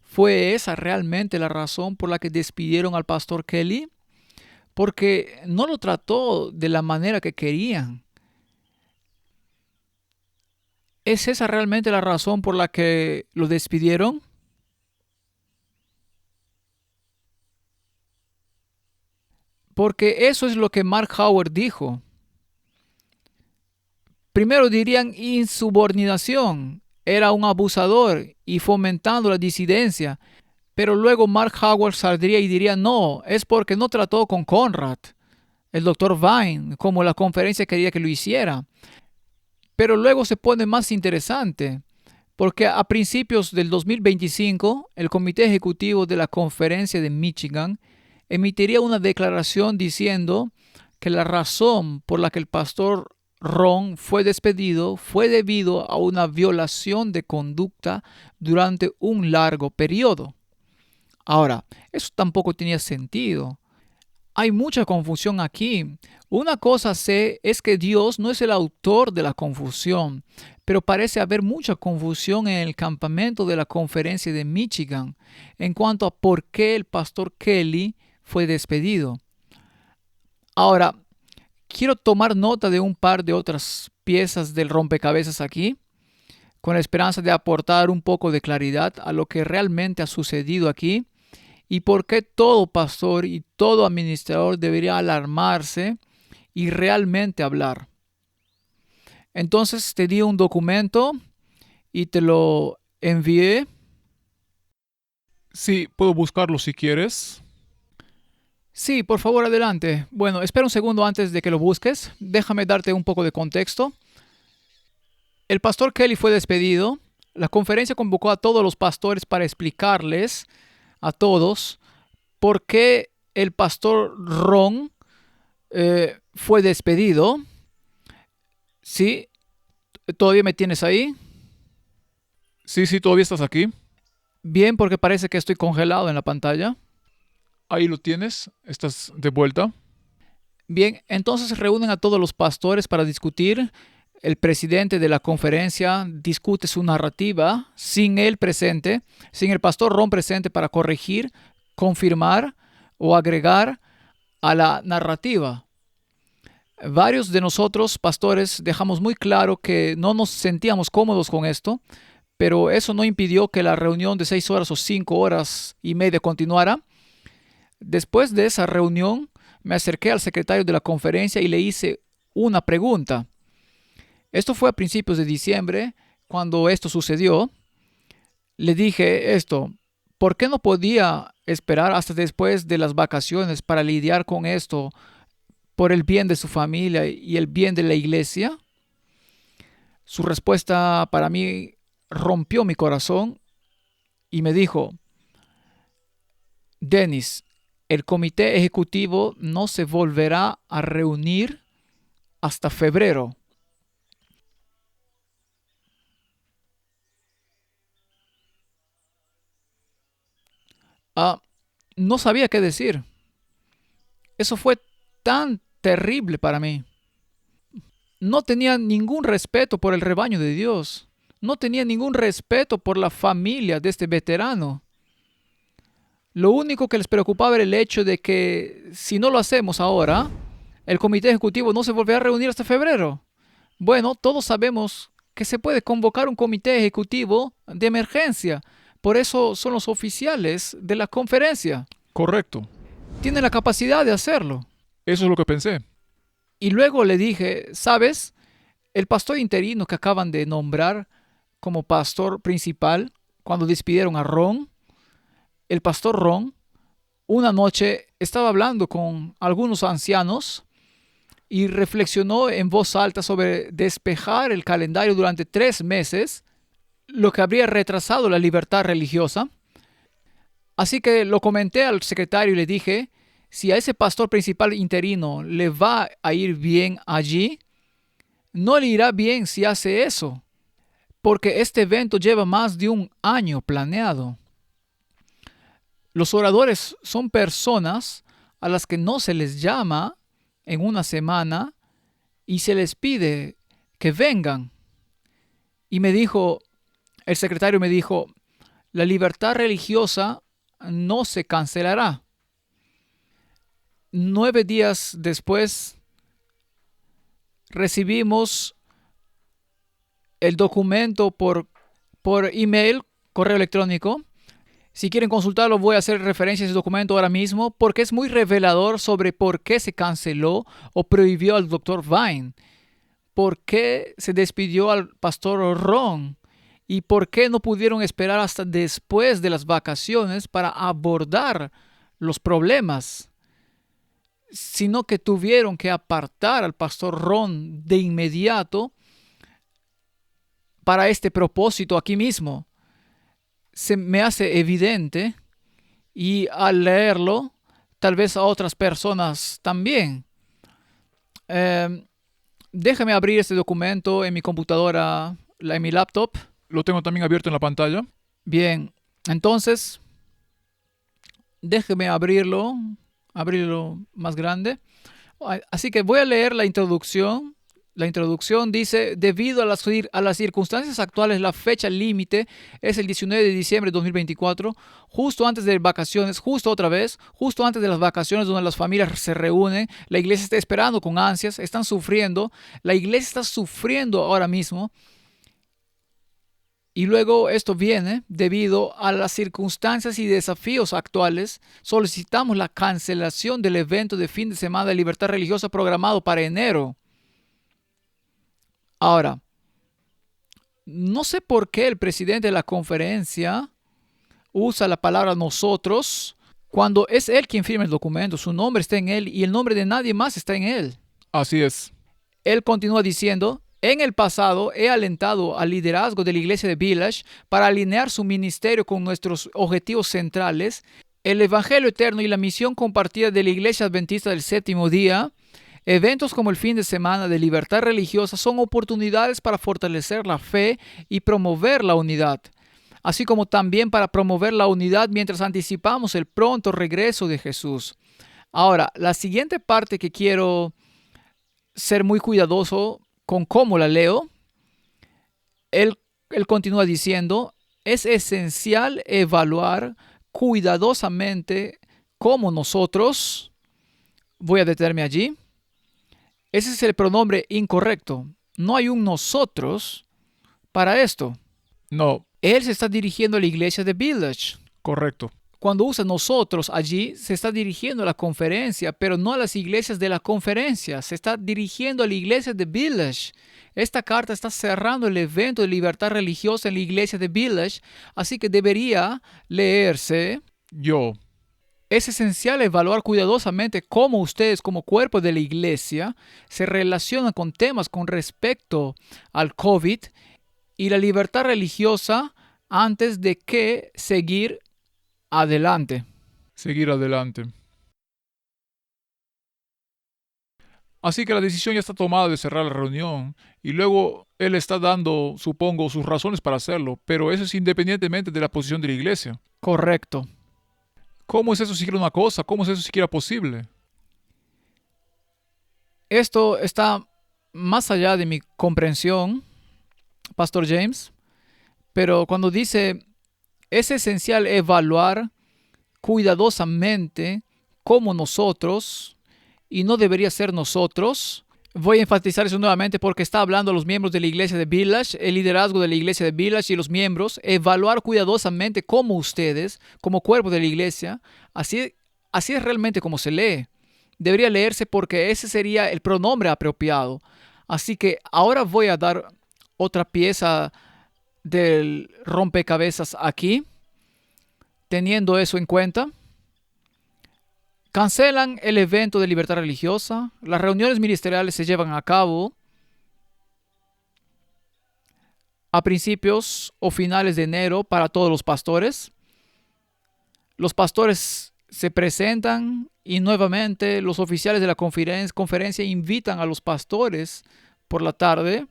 ¿fue esa realmente la razón por la que despidieron al pastor Kelly? Porque no lo trató de la manera que querían. ¿Es esa realmente la razón por la que lo despidieron? Porque eso es lo que Mark Howard dijo. Primero dirían insubordinación, era un abusador y fomentando la disidencia. Pero luego Mark Howard saldría y diría, no, es porque no trató con Conrad, el doctor Vine, como la conferencia quería que lo hiciera. Pero luego se pone más interesante, porque a principios del 2025, el Comité Ejecutivo de la Conferencia de Michigan emitiría una declaración diciendo que la razón por la que el pastor Ron fue despedido fue debido a una violación de conducta durante un largo periodo. Ahora, eso tampoco tenía sentido. Hay mucha confusión aquí. Una cosa sé es que Dios no es el autor de la confusión, pero parece haber mucha confusión en el campamento de la conferencia de Michigan en cuanto a por qué el pastor Kelly fue despedido. Ahora, quiero tomar nota de un par de otras piezas del rompecabezas aquí, con la esperanza de aportar un poco de claridad a lo que realmente ha sucedido aquí y por qué todo pastor y todo administrador debería alarmarse y realmente hablar. Entonces te di un documento y te lo envié. Sí, puedo buscarlo si quieres. Sí, por favor, adelante. Bueno, espera un segundo antes de que lo busques. Déjame darte un poco de contexto. El pastor Kelly fue despedido. La conferencia convocó a todos los pastores para explicarles a todos por qué el pastor Ron fue despedido. ¿Sí? ¿Todavía me tienes ahí? Sí, todavía estás aquí. Bien, porque parece que estoy congelado en la pantalla. Ahí lo tienes. Estás de vuelta. Bien, entonces reúnen a todos los pastores para discutir. El presidente de la conferencia discute su narrativa sin él presente, sin el pastor Ron presente para corregir, confirmar o agregar a la narrativa. Varios de nosotros, pastores, dejamos muy claro que no nos sentíamos cómodos con esto, pero eso no impidió que la reunión de 6 horas o 5 horas y media continuara. Después de esa reunión, me acerqué al secretario de la conferencia y le hice una pregunta. Esto fue a principios de diciembre, cuando esto sucedió. Le dije esto, ¿por qué no podía esperar hasta después de las vacaciones para lidiar con esto por el bien de su familia y el bien de la iglesia? Su respuesta para mí rompió mi corazón y me dijo, Dennis, el comité ejecutivo no se volverá a reunir hasta febrero. No sabía qué decir. Eso fue tan terrible para mí. No tenía ningún respeto por el rebaño de Dios. No tenía ningún respeto por la familia de este veterano. Lo único que les preocupaba era el hecho de que si no lo hacemos ahora, el comité ejecutivo no se volverá a reunir hasta febrero. Bueno, todos sabemos que se puede convocar un comité ejecutivo de emergencia. Por eso son los oficiales de la conferencia. Correcto. tiene la capacidad de hacerlo. Eso es lo que pensé. Y luego le dije, ¿sabes? El pastor interino que acaban de nombrar como pastor principal, cuando despidieron a Ron, el pastor Ron, una noche estaba hablando con algunos ancianos y reflexionó en voz alta sobre despejar el calendario durante 3 meses, lo que habría retrasado la libertad religiosa. Así que lo comenté al secretario y le dije, si a ese pastor principal interino le va a ir bien allí, no le irá bien si hace eso, porque este evento lleva más de un año planeado. Los oradores son personas a las que no se les llama en una semana y se les pide que vengan. Y el secretario me dijo, la libertad religiosa no se cancelará. 9 días después recibimos el documento por email, correo electrónico. Si quieren consultarlo, voy a hacer referencia a ese documento ahora mismo porque es muy revelador sobre por qué se canceló o prohibió al Dr. Vine, por qué se despidió al pastor Ron y por qué no pudieron esperar hasta después de las vacaciones para abordar los problemas, sino que tuvieron que apartar al pastor Ron de inmediato para este propósito aquí mismo. Se me hace evidente y al leerlo, tal vez a otras personas también. Déjame abrir este documento en mi computadora, en mi laptop. Lo tengo también abierto en la pantalla. Bien, entonces, déjeme abrirlo más grande. Así que voy a leer la introducción. La introducción dice, debido a las circunstancias actuales, la fecha límite es el 19 de diciembre de 2024, justo antes de vacaciones, justo antes de las vacaciones donde las familias se reúnen. La iglesia está esperando con ansias, están sufriendo. La iglesia está sufriendo ahora mismo. Y luego esto viene debido a las circunstancias y desafíos actuales. Solicitamos la cancelación del evento de fin de semana de libertad religiosa programado para enero. Ahora, no sé por qué el presidente de la conferencia usa la palabra nosotros cuando es él quien firma el documento. Su nombre está en él y el nombre de nadie más está en él. Así es. Él continúa diciendo, en el pasado he alentado al liderazgo de la iglesia de Village para alinear su ministerio con nuestros objetivos centrales, el evangelio eterno y la misión compartida de la iglesia adventista del séptimo día. Eventos como el fin de semana de libertad religiosa son oportunidades para fortalecer la fe y promover la unidad, así como también para promover la unidad mientras anticipamos el pronto regreso de Jesús. Ahora, la siguiente parte que quiero ser muy cuidadoso con cómo la leo, él continúa diciendo, es esencial evaluar cuidadosamente cómo nosotros, voy a detenerme allí. Ese es el pronombre incorrecto. No hay un nosotros para esto. No, Él se está dirigiendo a la iglesia de Village. correcto. Cuando usa nosotros allí, se está dirigiendo a la conferencia, pero no a las iglesias de la conferencia. Se está dirigiendo a la iglesia de Village. Esta carta está cerrando el evento de libertad religiosa en la iglesia de Village, así que debería leerse. Es esencial evaluar cuidadosamente cómo ustedes, como cuerpo de la iglesia, se relacionan con temas con respecto al COVID y la libertad religiosa antes de que seguir adelante. Seguir adelante. Así que la decisión ya está tomada de cerrar la reunión y luego él está dando, supongo, sus razones para hacerlo, pero eso es independientemente de la posición de la iglesia. Correcto. ¿Cómo es eso siquiera una cosa? ¿Cómo es eso siquiera posible? Esto está más allá de mi comprensión, Pastor James, pero cuando dice es esencial evaluar cuidadosamente cómo nosotros, y no debería ser nosotros. Voy a enfatizar eso nuevamente porque está hablando a los miembros de la iglesia de Village, el liderazgo de la iglesia de Village y los miembros, evaluar cuidadosamente cómo ustedes, como cuerpo de la iglesia, así así es realmente como se lee. Debería leerse porque ese sería el pronombre apropiado. Así que ahora voy a dar otra pieza del rompecabezas aquí, teniendo eso en cuenta. Cancelan el evento de libertad religiosa. Las reuniones ministeriales se llevan a cabo a principios o finales de enero para todos los pastores. Los pastores se presentan y nuevamente los oficiales de la conferencia invitan a los pastores por la tarde,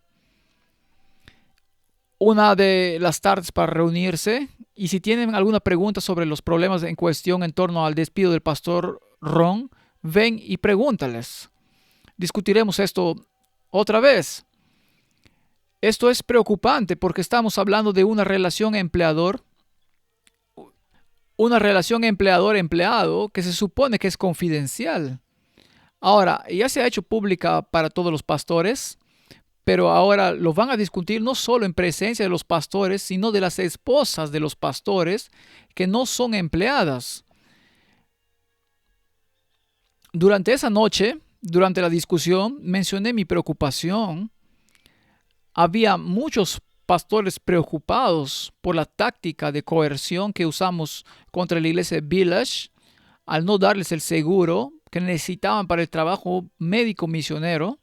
una de las tardes, para reunirse, y si tienen alguna pregunta sobre los problemas en cuestión en torno al despido del pastor Ron, ven y pregúntales. Discutiremos esto otra vez. Esto es preocupante porque estamos hablando de una relación empleador-empleado que se supone que es confidencial. Ahora, ya se ha hecho pública para todos los pastores, pero ahora lo van a discutir no solo en presencia de los pastores, sino de las esposas de los pastores que no son empleadas. Durante esa noche, durante la discusión, mencioné mi preocupación. Había muchos pastores preocupados por la táctica de coerción que usamos contra la iglesia de Village al no darles el seguro que necesitaban para el trabajo médico misionero,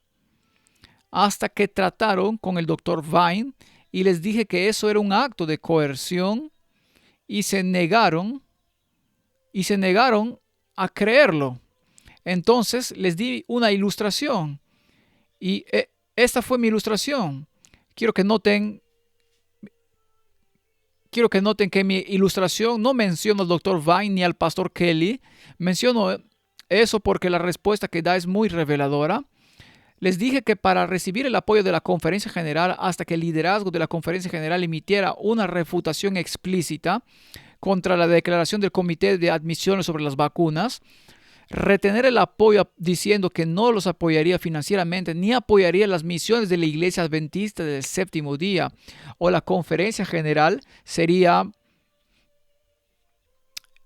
hasta que trataron con el doctor Vine y les dije que eso era un acto de coerción y se negaron a creerlo. Entonces les di una ilustración y esta fue mi ilustración. Quiero que noten que mi ilustración no menciono al Dr. Vine ni al pastor Kelly. Menciono eso porque la respuesta que da es muy reveladora. Les dije que para recibir el apoyo de la Conferencia General hasta que el liderazgo de la Conferencia General emitiera una refutación explícita contra la declaración del Comité de Admisiones sobre las vacunas, retener el apoyo diciendo que no los apoyaría financieramente ni apoyaría las misiones de la Iglesia Adventista del Séptimo Día o la Conferencia General sería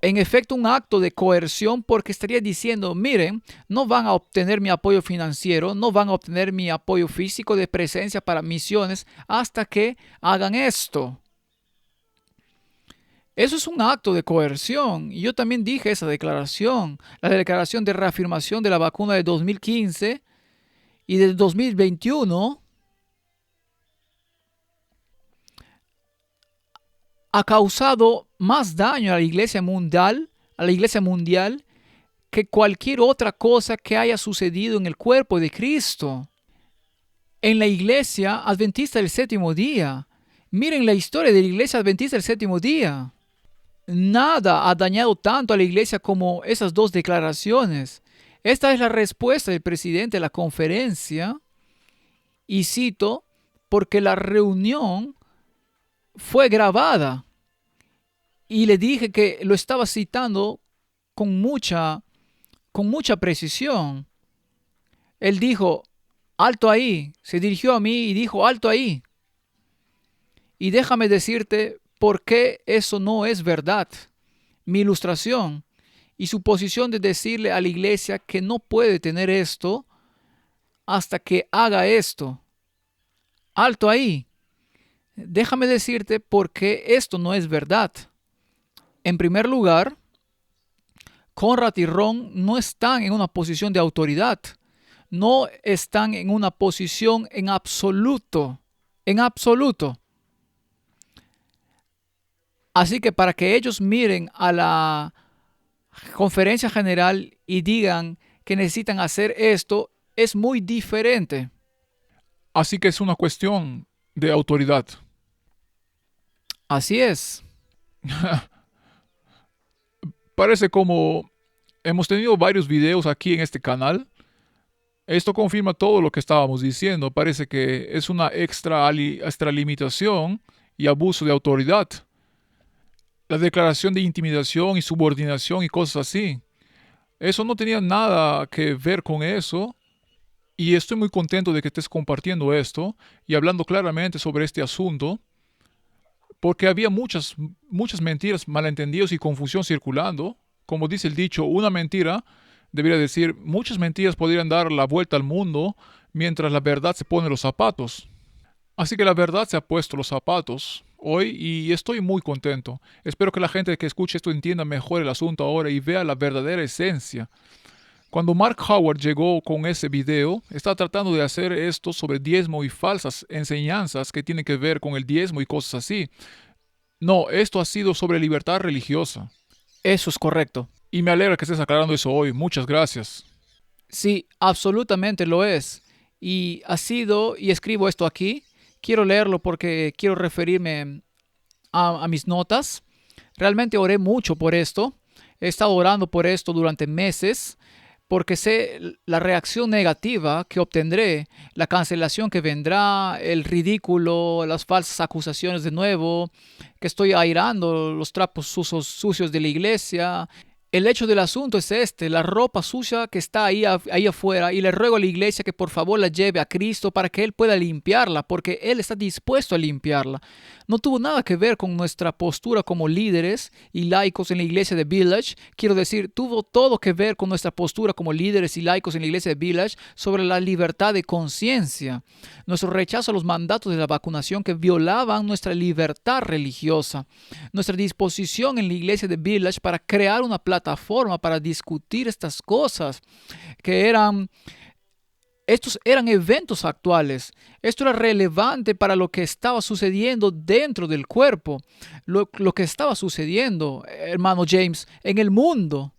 en efecto un acto de coerción, porque estaría diciendo, miren, no van a obtener mi apoyo financiero, no van a obtener mi apoyo físico de presencia para misiones hasta que hagan esto. Eso es un acto de coerción. Y yo también dije esa declaración, la declaración de reafirmación de la vacuna de 2015 y del 2021 ha causado más daño a la iglesia mundial, que cualquier otra cosa que haya sucedido en el cuerpo de Cristo. En la iglesia adventista del séptimo día, miren la historia de la iglesia adventista del séptimo día. Nada ha dañado tanto a la iglesia como esas dos declaraciones. Esta es la respuesta del presidente de la conferencia, y cito, porque la reunión fue grabada. Y le dije que lo estaba citando con mucha precisión. Él dijo, alto ahí. Se dirigió a mí y dijo, alto ahí. Y déjame decirte por qué eso no es verdad. Mi ilustración y su posición de decirle a la iglesia que no puede tener esto hasta que haga esto. Alto ahí. Déjame decirte por qué esto no es verdad. En primer lugar, Conrad y Ron no están en una posición de autoridad. No están en una posición en absoluto. En absoluto. Así que para que ellos miren a la conferencia general y digan que necesitan hacer esto, es muy diferente. Así que es una cuestión de autoridad. Así es. Parece como hemos tenido varios videos aquí en este canal. Esto confirma todo lo que estábamos diciendo. Parece que es una extralimitación y abuso de autoridad. La declaración de intimidación y subordinación y cosas así. Eso no tenía nada que ver con eso. Y estoy muy contento de que estés compartiendo esto y hablando claramente sobre este asunto. Porque había muchas mentiras, malentendidos y confusión circulando. Como dice el dicho, una mentira debería decir, muchas mentiras podrían dar la vuelta al mundo mientras la verdad se pone los zapatos. Así que la verdad se ha puesto los zapatos hoy y estoy muy contento. Espero que la gente que escuche esto entienda mejor el asunto ahora y vea la verdadera esencia. Cuando Mark Howard llegó con ese video, estaba tratando de hacer esto sobre diezmo y falsas enseñanzas que tienen que ver con el diezmo y cosas así. No, esto ha sido sobre libertad religiosa. Eso es correcto. Y me alegra que estés aclarando eso hoy. Muchas gracias. Sí, absolutamente lo es. Y ha sido, y escribo esto aquí, quiero leerlo porque quiero referirme a mis notas. Realmente oré mucho por esto. He estado orando por esto durante meses porque sé la reacción negativa que obtendré, la cancelación que vendrá, el ridículo, las falsas acusaciones de nuevo, que estoy airando los trapos sucios de la iglesia. El hecho del asunto es este, la ropa sucia que está ahí afuera, y le ruego a la iglesia que por favor la lleve a Cristo para que Él pueda limpiarla, porque Él está dispuesto a limpiarla. No tuvo nada que ver con nuestra postura como líderes y laicos en la iglesia de Village. Quiero decir, tuvo todo que ver con nuestra postura como líderes y laicos en la iglesia de Village sobre la libertad de conciencia. Nuestro rechazo a los mandatos de la vacunación que violaban nuestra libertad religiosa. Nuestra disposición en la iglesia de Village para crear una plataforma para discutir estas cosas que estos eran eventos actuales. Esto era relevante para lo que estaba sucediendo dentro del cuerpo. Lo que estaba sucediendo, hermano James, en el mundo.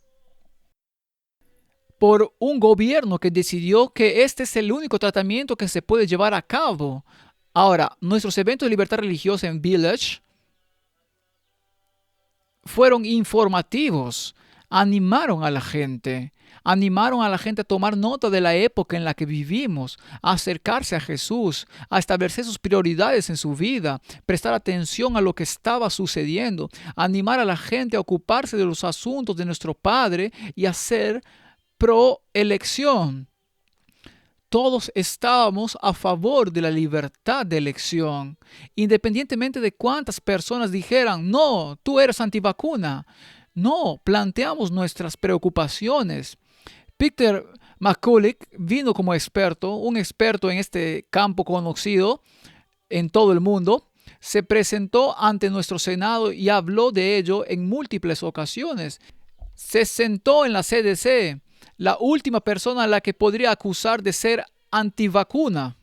Por un gobierno que decidió que este es el único tratamiento que se puede llevar a cabo. Ahora, nuestros eventos de libertad religiosa en Village fueron informativos. Animaron a la gente a tomar nota de la época en la que vivimos, a acercarse a Jesús, a establecer sus prioridades en su vida, prestar atención a lo que estaba sucediendo, animar a la gente a ocuparse de los asuntos de nuestro Padre y a ser pro elección. Todos estábamos a favor de la libertad de elección, independientemente de cuántas personas dijeran, no, tú eres antivacuna. No, planteamos nuestras preocupaciones. Peter McCulloch vino como experto, un experto en este campo conocido en todo el mundo. Se presentó ante nuestro Senado y habló de ello en múltiples ocasiones. Se sentó en la CDC, la última persona a la que podría acusar de ser antivacuna.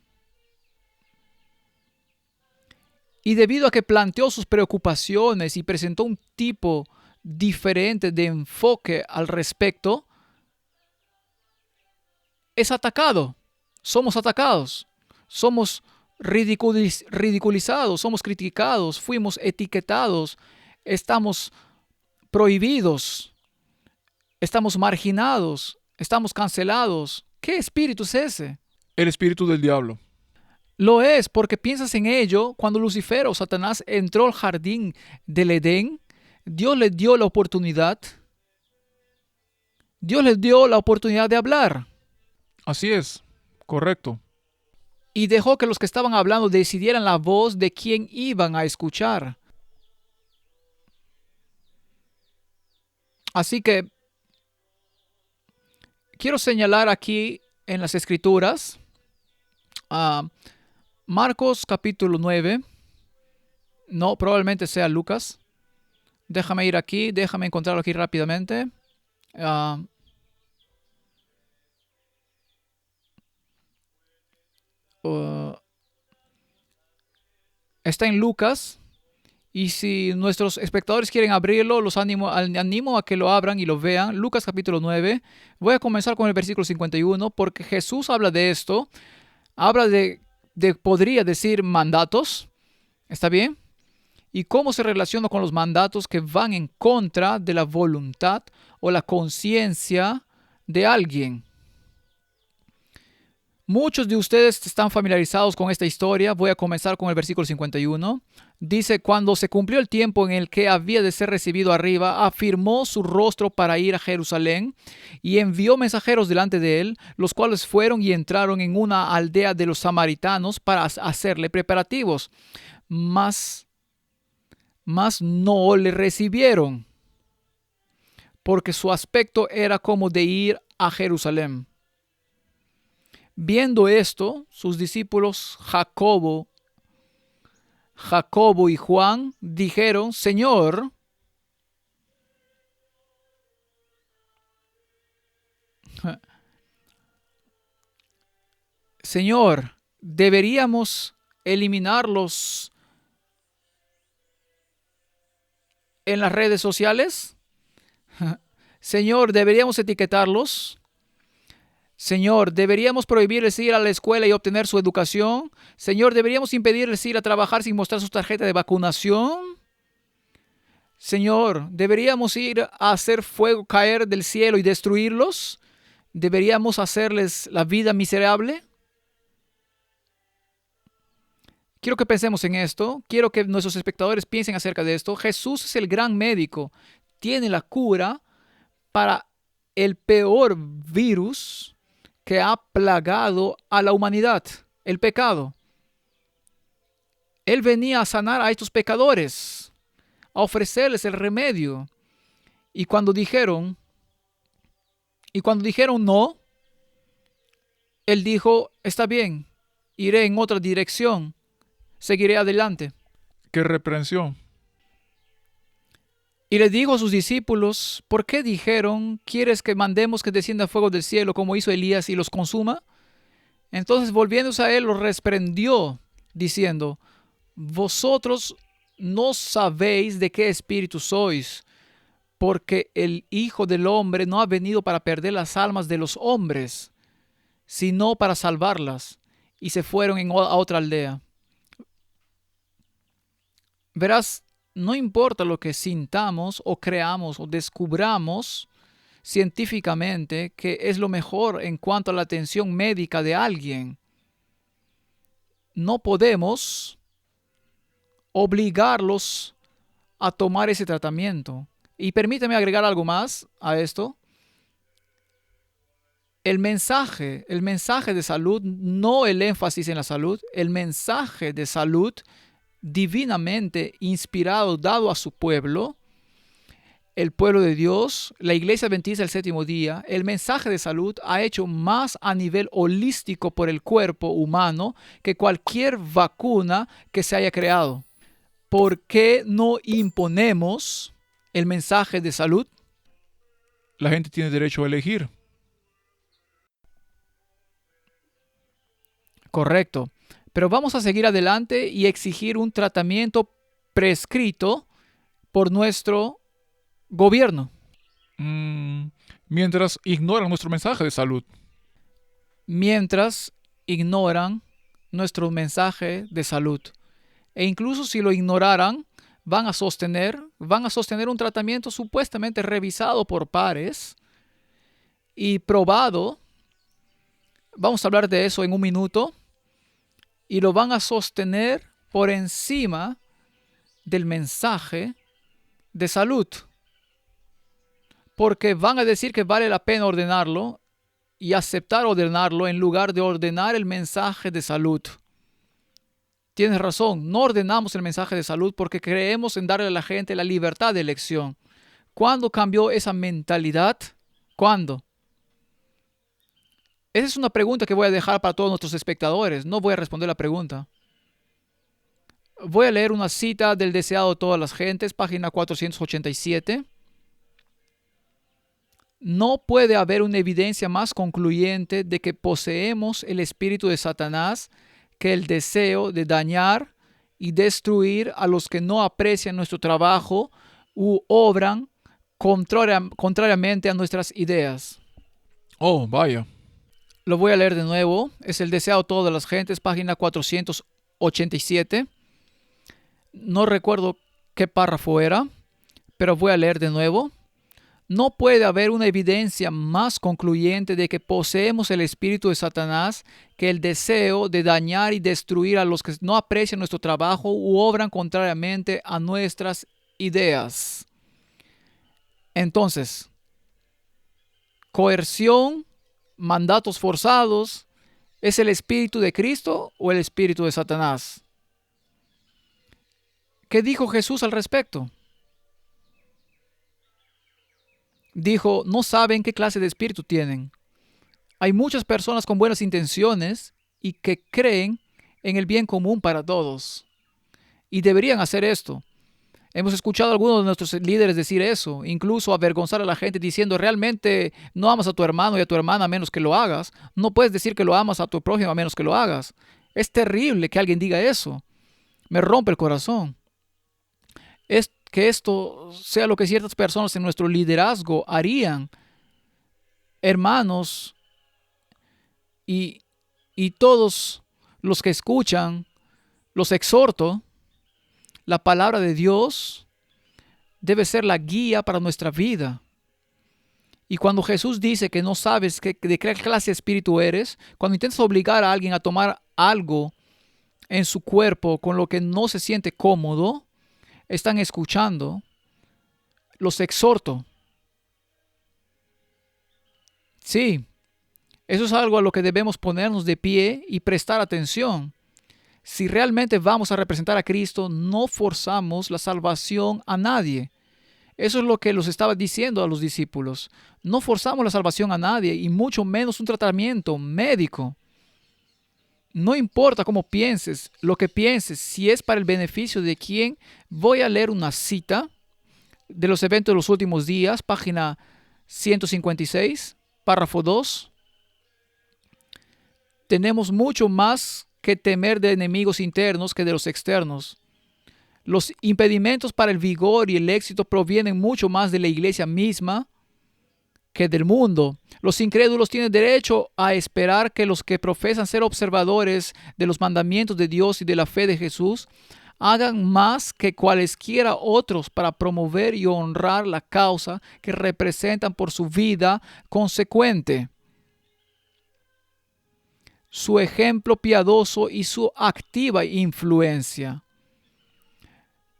Y debido a que planteó sus preocupaciones y presentó un tipo diferente de enfoque al respecto, es atacado. Somos atacados. Somos ridiculizados, somos criticados, fuimos etiquetados, estamos prohibidos, estamos marginados, estamos cancelados. ¿Qué espíritu es ese? El espíritu del diablo. Lo es porque piensas en ello cuando Lucifer o Satanás entró al jardín del Edén. Dios le dio la oportunidad. Dios les dio la oportunidad de hablar. Así es, correcto. Y dejó que los que estaban hablando decidieran la voz de quien iban a escuchar. Así que quiero señalar aquí en las Escrituras, Marcos capítulo 9, no, probablemente sea Lucas. Déjame ir aquí, déjame encontrarlo aquí rápidamente. Está en Lucas. Y si nuestros espectadores quieren abrirlo, los animo a que lo abran y lo vean. Lucas capítulo 9. Voy a comenzar con el versículo 51 porque Jesús habla de esto. Habla podría decir, mandatos. ¿Está bien? Y cómo se relaciona con los mandatos que van en contra de la voluntad o la conciencia de alguien. Muchos de ustedes están familiarizados con esta historia. Voy a comenzar con el versículo 51. Dice, cuando se cumplió el tiempo en el que había de ser recibido arriba, afirmó su rostro para ir a Jerusalén y envió mensajeros delante de él, los cuales fueron y entraron en una aldea de los samaritanos para hacerle preparativos. Mas no le recibieron, porque su aspecto era como de ir a Jerusalén. Viendo esto, sus discípulos Jacobo y Juan dijeron: Señor, Señor, ¿deberíamos eliminarlos en las redes sociales? Señor, ¿deberíamos etiquetarlos? Señor, ¿deberíamos prohibirles ir a la escuela y obtener su educación? Señor, ¿deberíamos impedirles ir a trabajar sin mostrar su tarjeta de vacunación? Señor, ¿deberíamos ir a hacer fuego caer del cielo y destruirlos? ¿Deberíamos hacerles la vida miserable? Quiero que pensemos en esto. Quiero que nuestros espectadores piensen acerca de esto. Jesús es el gran médico. Tiene la cura para el peor virus que ha plagado a la humanidad, el pecado. Él venía a sanar a estos pecadores, a ofrecerles el remedio. Y cuando dijeron no, Él dijo: está bien, iré en otra dirección, seguiré adelante. ¡Qué reprensión! Y le dijo a sus discípulos: ¿por qué dijeron: ¿quieres que mandemos que descienda fuego del cielo como hizo Elías y los consuma? Entonces, volviéndose a él, los reprendió, diciendo: vosotros no sabéis de qué espíritu sois, porque el Hijo del Hombre no ha venido para perder las almas de los hombres, sino para salvarlas. Y se fueron a otra aldea. Verás, no importa lo que sintamos o creamos o descubramos científicamente que es lo mejor en cuanto a la atención médica de alguien, no podemos obligarlos a tomar ese tratamiento. Y permítame agregar algo más a esto. El mensaje de salud, no el énfasis en la salud, el mensaje de salud divinamente inspirado, dado a su pueblo, el pueblo de Dios, la iglesia adventista del séptimo día, el mensaje de salud ha hecho más a nivel holístico por el cuerpo humano que cualquier vacuna que se haya creado. ¿Por qué no imponemos el mensaje de salud? La gente tiene derecho a elegir. Correcto. Pero vamos a seguir adelante y exigir un tratamiento prescrito por nuestro gobierno. Mientras ignoran nuestro mensaje de salud. Mientras ignoran nuestro mensaje de salud. E incluso si lo ignoraran, van a sostener un tratamiento supuestamente revisado por pares y probado. Vamos a hablar de eso en un minuto. Y lo van a sostener por encima del mensaje de salud. Porque van a decir que vale la pena ordenarlo y aceptar ordenarlo en lugar de ordenar el mensaje de salud. Tienes razón, no ordenamos el mensaje de salud porque creemos en darle a la gente la libertad de elección. ¿Cuándo cambió esa mentalidad? ¿Cuándo? Esa es una pregunta que voy a dejar para todos nuestros espectadores. No voy a responder la pregunta. Voy a leer una cita del deseado de todas las gentes, página 487. No puede haber una evidencia más concluyente de que poseemos el espíritu de Satanás que el deseo de dañar y destruir a los que no aprecian nuestro trabajo u obran contrariamente a nuestras ideas. Oh, vaya. Lo voy a leer de nuevo. Es el deseado de todas las gentes, página 487. No recuerdo qué párrafo era, pero voy a leer de nuevo. No puede haber una evidencia más concluyente de que poseemos el espíritu de Satanás que el deseo de dañar y destruir a los que no aprecian nuestro trabajo u obran contrariamente a nuestras ideas. Entonces, coerción, mandatos forzados, ¿es el espíritu de Cristo o el espíritu de Satanás? ¿Qué dijo Jesús al respecto? dijo, no saben qué clase de espíritu tienen. Hay muchas personas con buenas intenciones y que creen en el bien común para todos. Y deberían hacer esto. Hemos escuchado a algunos de nuestros líderes decir eso, incluso avergonzar a la gente diciendo, realmente no amas a tu hermano y a tu hermana a menos que lo hagas. No puedes decir que lo amas a tu prójimo a menos que lo hagas. Es terrible que alguien diga eso. Me rompe el corazón. Es que esto sea lo que ciertas personas en nuestro liderazgo harían. Hermanos y, y todos los que escuchan, los exhorto. La palabra de Dios debe ser la guía para nuestra vida. Y cuando Jesús dice que no sabes de qué clase de espíritu eres, cuando intentas obligar a alguien a tomar algo en su cuerpo con lo que no se siente cómodo, están escuchando, los exhorto. Sí, eso es algo a lo que debemos ponernos de pie y prestar atención. Si realmente vamos a representar a Cristo, no forzamos la salvación a nadie. Eso es lo que los estaba diciendo a los discípulos. No forzamos la salvación a nadie y mucho menos un tratamiento médico. No importa cómo pienses, lo que pienses, si es para el beneficio de quién. Voy a leer una cita de los eventos de los últimos días, página 156, párrafo 2. Tenemos mucho más que temer de enemigos internos que de los externos. Los impedimentos para el vigor y el éxito provienen mucho más de la iglesia misma que del mundo. Los incrédulos tienen derecho a esperar que los que profesan ser observadores de los mandamientos de Dios y de la fe de Jesús hagan más que cualesquiera otros para promover y honrar la causa que representan por su vida consecuente, su ejemplo piadoso y su activa influencia.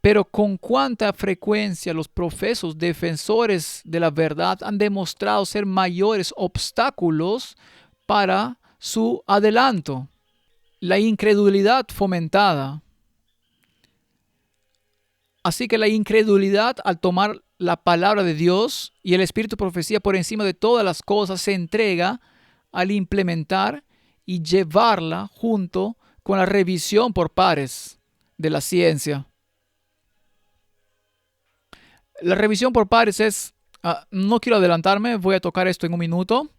Pero con cuánta frecuencia los profesos defensores de la verdad han demostrado ser mayores obstáculos para su adelanto. La incredulidad fomentada. Así que la incredulidad, al tomar la palabra de Dios y el espíritu de profecía por encima de todas las cosas, se entrega al implementar y llevarla junto con la revisión por pares de la ciencia. La revisión por pares es, no quiero adelantarme, voy a tocar esto en un minuto.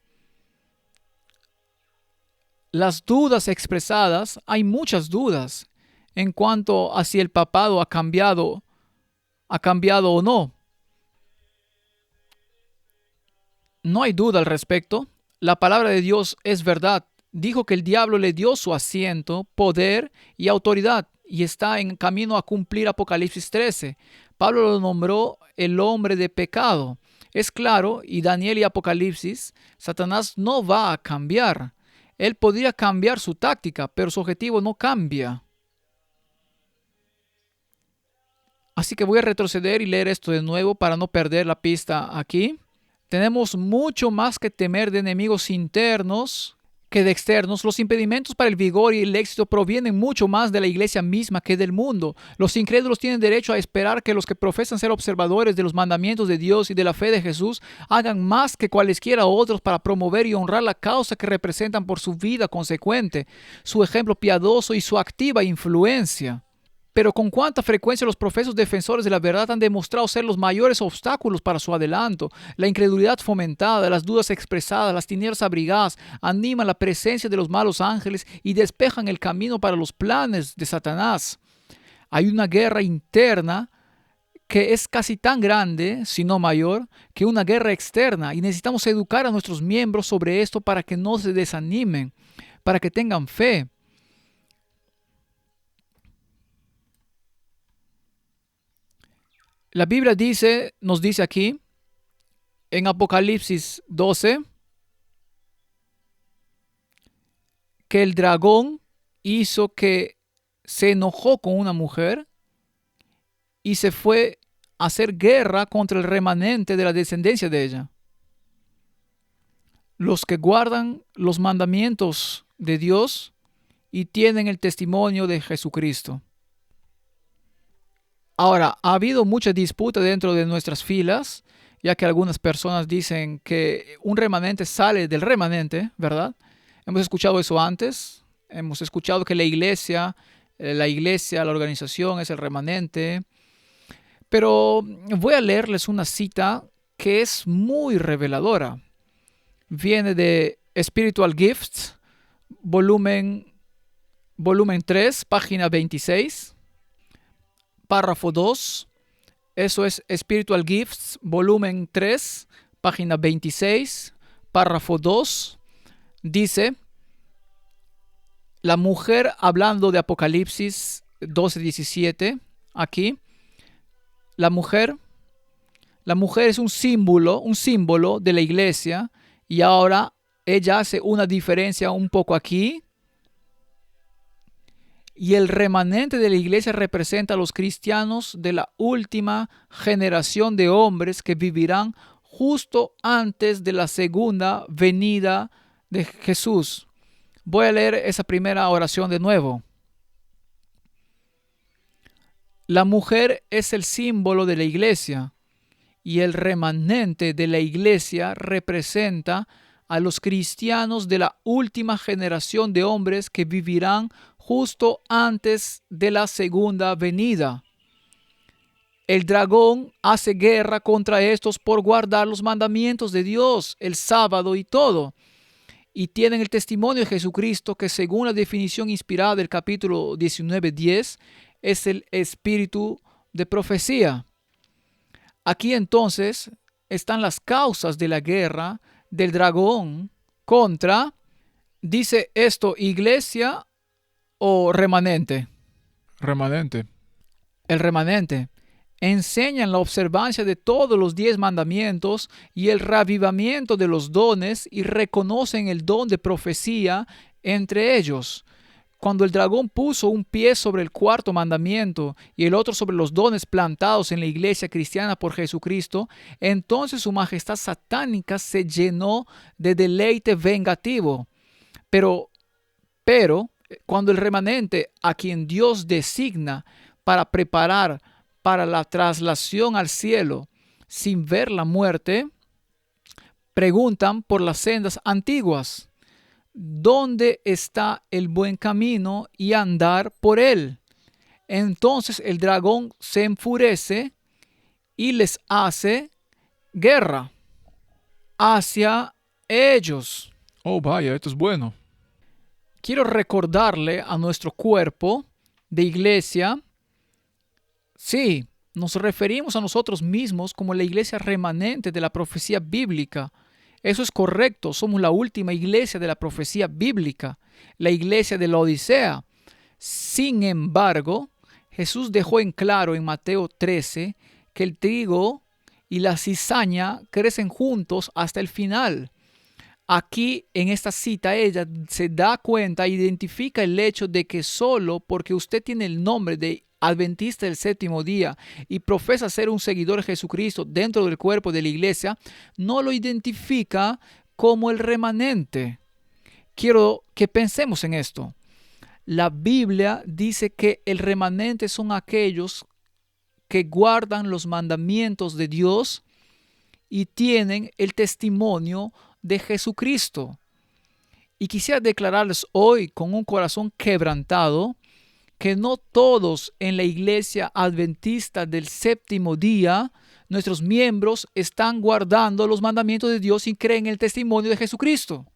Las dudas expresadas, hay muchas dudas en cuanto a si el papado ha cambiado o no. No hay duda al respecto. La palabra de Dios es verdad. Dijo que el diablo le dio su asiento, poder y autoridad y está en camino a cumplir Apocalipsis 13. Pablo lo nombró el hombre de pecado. Es claro, y Daniel y Apocalipsis, Satanás no va a cambiar. Él podría cambiar su táctica, pero su objetivo no cambia. Así que voy a retroceder y leer esto de nuevo para no perder la pista aquí. Tenemos mucho más que temer de enemigos internos que de externos. Los impedimentos para el vigor y el éxito provienen mucho más de la iglesia misma que del mundo. Los incrédulos tienen derecho a esperar que los que profesan ser observadores de los mandamientos de Dios y de la fe de Jesús hagan más que cualesquiera otros para promover y honrar la causa que representan por su vida consecuente, su ejemplo piadoso y su activa influencia. Pero con cuánta frecuencia los profesos defensores de la verdad han demostrado ser los mayores obstáculos para su adelanto. La incredulidad fomentada, las dudas expresadas, las tinieblas abrigadas animan la presencia de los malos ángeles y despejan el camino para los planes de Satanás. Hay una guerra interna que es casi tan grande, si no mayor, que una guerra externa, y necesitamos educar a nuestros miembros sobre esto para que no se desanimen, para que tengan fe. La Biblia nos dice aquí, en Apocalipsis 12, que el dragón hizo que se enojó con una mujer y se fue a hacer guerra contra el remanente de la descendencia de ella. Los que guardan los mandamientos de Dios y tienen el testimonio de Jesucristo. Ahora, ha habido mucha disputa dentro de nuestras filas ya que algunas personas dicen que un remanente sale del remanente, ¿verdad? Hemos escuchado eso antes. Hemos escuchado que la organización es el remanente. Pero voy a leerles una cita que es muy reveladora. Viene de Spiritual Gifts, volumen 3, página 26, párrafo 2. Eso es Spiritual Gifts, volumen 3, página 26, párrafo 2. Dice, la mujer, hablando de Apocalipsis 12:17, aquí, la mujer es un símbolo de la iglesia, y ahora ella hace una diferencia un poco aquí. Y el remanente de la iglesia representa a los cristianos de la última generación de hombres que vivirán justo antes de la segunda venida de Jesús. Voy a leer esa primera oración de nuevo. La mujer es el símbolo de la iglesia, y el remanente de la iglesia representa a los cristianos de la última generación de hombres que vivirán justo antes de la segunda venida. El dragón hace guerra contra estos por guardar los mandamientos de Dios, el sábado y todo. Y tienen el testimonio de Jesucristo, que según la definición inspirada del capítulo 19:10, es el espíritu de profecía. Aquí entonces están las causas de la guerra del dragón contra, dice esto, iglesia o remanente. Remanente. El remanente. Enseñan la observancia de todos los 10 mandamientos y el reavivamiento de los dones, y reconocen el don de profecía entre ellos. Cuando el dragón puso un pie sobre el cuarto mandamiento y el otro sobre los dones plantados en la iglesia cristiana por Jesucristo, entonces su majestad satánica se llenó de deleite vengativo. Pero cuando el remanente, a quien Dios designa para preparar para la traslación al cielo sin ver la muerte, preguntan por las sendas antiguas, ¿dónde está el buen camino, y andar por él? Entonces el dragón se enfurece y les hace guerra hacia ellos. Oh, vaya, esto es bueno. Quiero recordarle a nuestro cuerpo de iglesia, sí, nos referimos a nosotros mismos como la iglesia remanente de la profecía bíblica. Eso es correcto, somos la última iglesia de la profecía bíblica, la iglesia de la Odisea. Sin embargo, Jesús dejó en claro en Mateo 13 que el trigo y la cizaña crecen juntos hasta el final. Aquí en esta cita ella se da cuenta, identifica el hecho de que solo porque usted tiene el nombre de adventista del séptimo día y profesa ser un seguidor de Jesucristo dentro del cuerpo de la iglesia, no lo identifica como el remanente. Quiero que pensemos en esto. La Biblia dice que el remanente son aquellos que guardan los mandamientos de Dios y tienen el testimonio de Jesucristo. Y quisiera declararles hoy con un corazón quebrantado que no todos en la iglesia adventista del séptimo día, nuestros miembros, están guardando los mandamientos de Dios y creen en el testimonio de Jesucristo.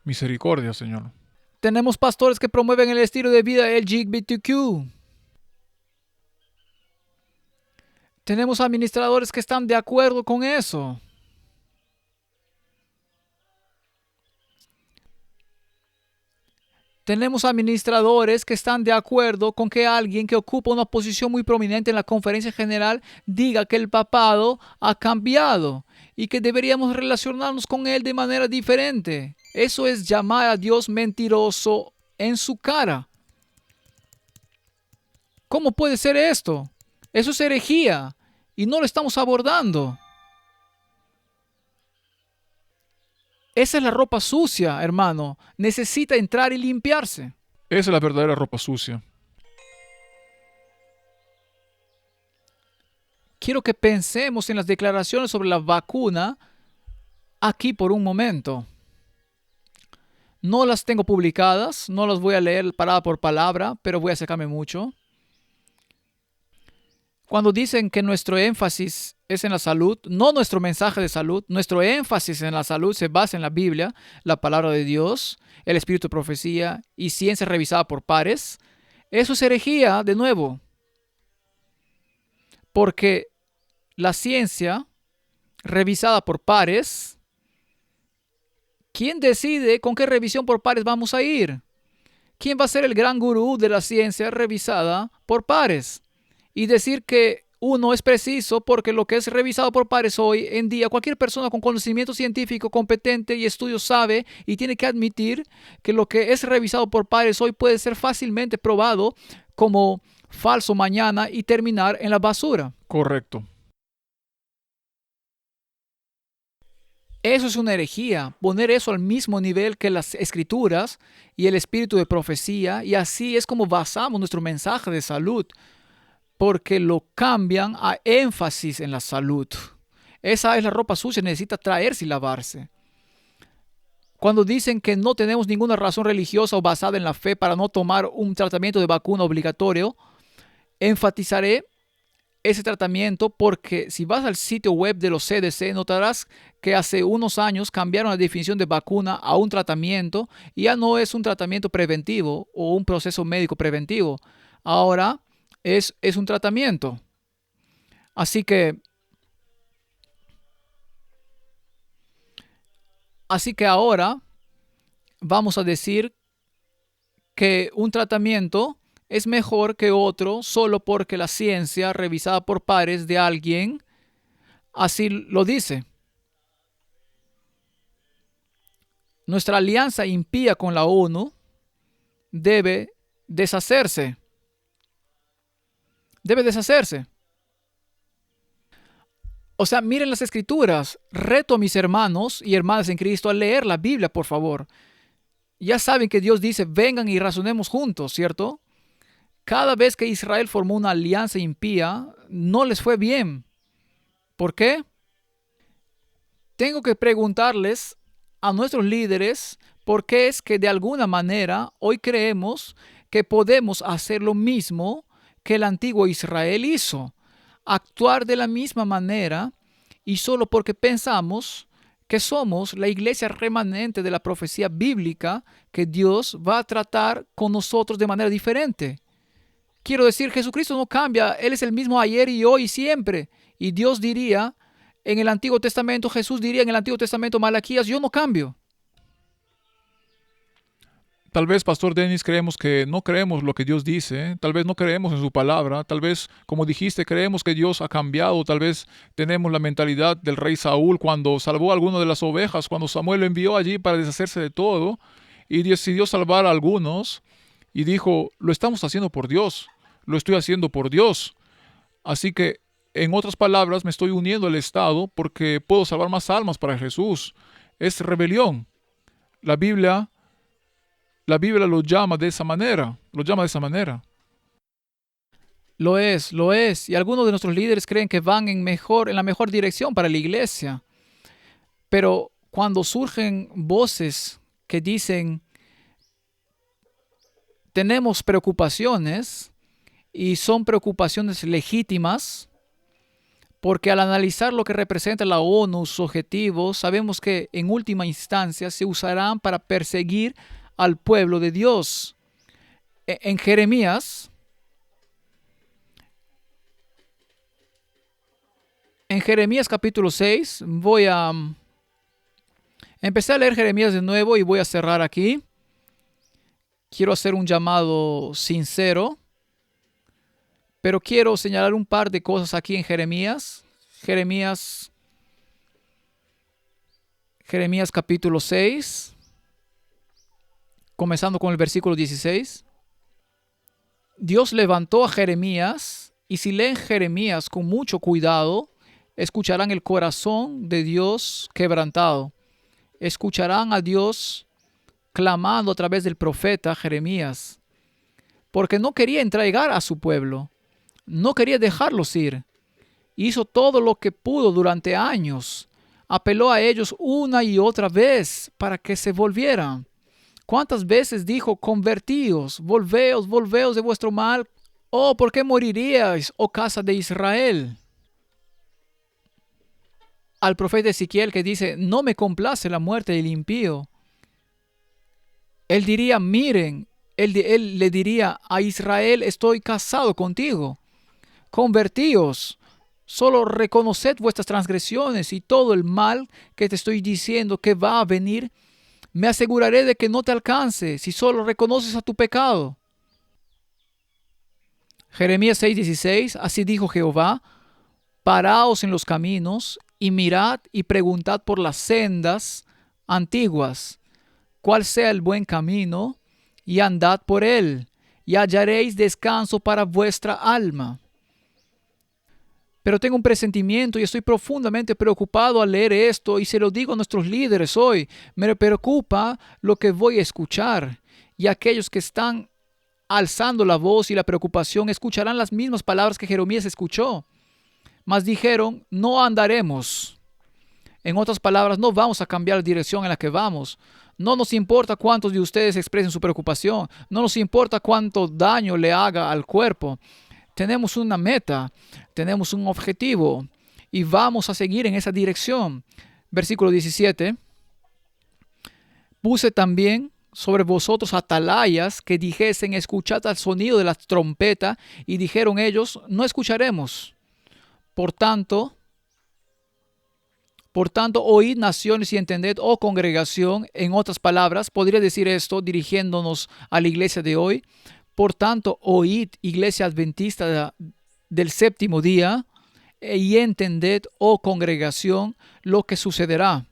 Misericordia, Señor. Tenemos pastores que promueven el estilo de vida LGBTQ. Tenemos administradores que están de acuerdo con eso. Tenemos administradores que están de acuerdo con que alguien que ocupa una posición muy prominente en la conferencia general diga que el papado ha cambiado y que deberíamos relacionarnos con él de manera diferente. Eso es llamar a Dios mentiroso en su cara. ¿Cómo puede ser esto? Eso es herejía y no lo estamos abordando. Esa es la ropa sucia, hermano. Necesita entrar y limpiarse. Esa es la verdadera ropa sucia. quiero que pensemos en las declaraciones sobre la vacuna aquí por un momento. No las tengo publicadas, no las voy a leer palabra por palabra, pero voy a acercarme mucho. Cuando dicen que nuestro énfasis es en la salud, no nuestro mensaje de salud, nuestro énfasis en la salud se basa en la Biblia, la palabra de Dios, el espíritu de profecía y ciencia revisada por pares, eso es herejía de nuevo. Porque la ciencia revisada por pares, ¿quién decide con qué revisión por pares vamos a ir? ¿Quién va a ser el gran gurú de la ciencia revisada por pares? Y decir que uno es preciso porque lo que es revisado por pares hoy en día, cualquier persona con conocimiento científico competente y estudio sabe y tiene que admitir que lo que es revisado por pares hoy puede ser fácilmente probado como falso mañana y terminar en la basura. Correcto. Eso es una herejía, poner eso al mismo nivel que las escrituras y el espíritu de profecía, y así es como basamos nuestro mensaje de salud, porque lo cambian a énfasis en la salud. Esa es la ropa sucia, necesita traerse y lavarse. Cuando dicen que no tenemos ninguna razón religiosa o basada en la fe para no tomar un tratamiento de vacuna obligatorio, enfatizaré ese tratamiento porque si vas al sitio web de los CDC notarás que hace unos años cambiaron la definición de vacuna a un tratamiento y ya no es un tratamiento preventivo o un proceso médico preventivo. Ahora es un tratamiento. Así que ahora vamos a decir que un tratamiento es mejor que otro solo porque la ciencia revisada por pares de alguien así lo dice. Nuestra alianza impía con la ONU debe deshacerse. Debe deshacerse. O sea, miren las escrituras. Reto a mis hermanos y hermanas en Cristo a leer la Biblia, por favor. Ya saben que Dios dice, vengan y razonemos juntos, ¿cierto? Cada vez que Israel formó una alianza impía, no les fue bien. ¿Por qué? Tengo que preguntarles a nuestros líderes por qué es que de alguna manera hoy creemos que podemos hacer lo mismo que el antiguo Israel hizo. Actuar de la misma manera y solo porque pensamos que somos la iglesia remanente de la profecía bíblica que Dios va a tratar con nosotros de manera diferente. Quiero decir, Jesucristo no cambia, Él es el mismo ayer y hoy y siempre. Y Dios diría en el Antiguo Testamento, Jesús diría en el Antiguo Testamento, Malaquías, yo no cambio. Tal vez, Pastor Denis, no creemos lo que Dios dice, ¿eh? Tal vez no creemos en su palabra, tal vez, como dijiste, creemos que Dios ha cambiado, tal vez tenemos la mentalidad del rey Saúl cuando salvó a alguna de las ovejas, cuando Samuel lo envió allí para deshacerse de todo y decidió salvar a algunos y dijo, lo estamos haciendo por Dios, lo estoy haciendo por Dios. Así que, en otras palabras, me estoy uniendo al Estado porque puedo salvar más almas para Jesús. Es rebelión. La Biblia lo llama de esa manera, Lo es. Y algunos de nuestros líderes creen que van en la mejor dirección para la iglesia. Pero cuando surgen voces que dicen, tenemos preocupaciones, y son preocupaciones legítimas, porque al analizar lo que representa la ONU, sus objetivos, sabemos que en última instancia se usarán para perseguir al pueblo de Dios. En Jeremías capítulo 6, voy a empecé a leer Jeremías de nuevo y voy a cerrar aquí. Quiero hacer un llamado sincero, pero quiero señalar un par de cosas aquí en Jeremías capítulo 6, comenzando con el versículo 16. Dios levantó a Jeremías, y si leen Jeremías con mucho cuidado, escucharán el corazón de Dios quebrantado. Escucharán a Dios clamando a través del profeta Jeremías, porque no quería entregar a su pueblo, no quería dejarlos ir. Hizo todo lo que pudo durante años. Apeló a ellos una y otra vez para que se volvieran. ¿Cuántas veces dijo, convertíos, volveos, volveos de vuestro mal? Oh, ¿por qué moriríais, oh casa de Israel? Al profeta Ezequiel que dice, no me complace la muerte del impío. Él diría, miren, él le diría a Israel, estoy casado contigo. Convertíos, solo reconoced vuestras transgresiones y todo el mal que te estoy diciendo que va a venir. Me aseguraré de que no te alcance si solo reconoces a tu pecado. Jeremías 6:16, así dijo Jehová, paraos en los caminos y mirad y preguntad por las sendas antiguas, cuál sea el buen camino, y andad por él, y hallaréis descanso para vuestra alma. Pero tengo un presentimiento y estoy profundamente preocupado al leer esto y se lo digo a nuestros líderes hoy. Me preocupa lo que voy a escuchar y aquellos que están alzando la voz y la preocupación escucharán las mismas palabras que Jeremías escuchó. Mas dijeron, no andaremos. En otras palabras, no vamos a cambiar la dirección en la que vamos. No nos importa cuántos de ustedes expresen su preocupación. No nos importa cuánto daño le haga al cuerpo. Tenemos una meta, tenemos un objetivo y vamos a seguir en esa dirección. Versículo 17. Puse también sobre vosotros atalayas que dijesen, escuchad al sonido de la trompeta, y dijeron ellos, no escucharemos. Por tanto, oíd naciones y entended, oh congregación. En otras palabras, podría decir esto dirigiéndonos a la iglesia de hoy. Por tanto, oíd, iglesia adventista del séptimo día, y entended, oh congregación, lo que sucederá.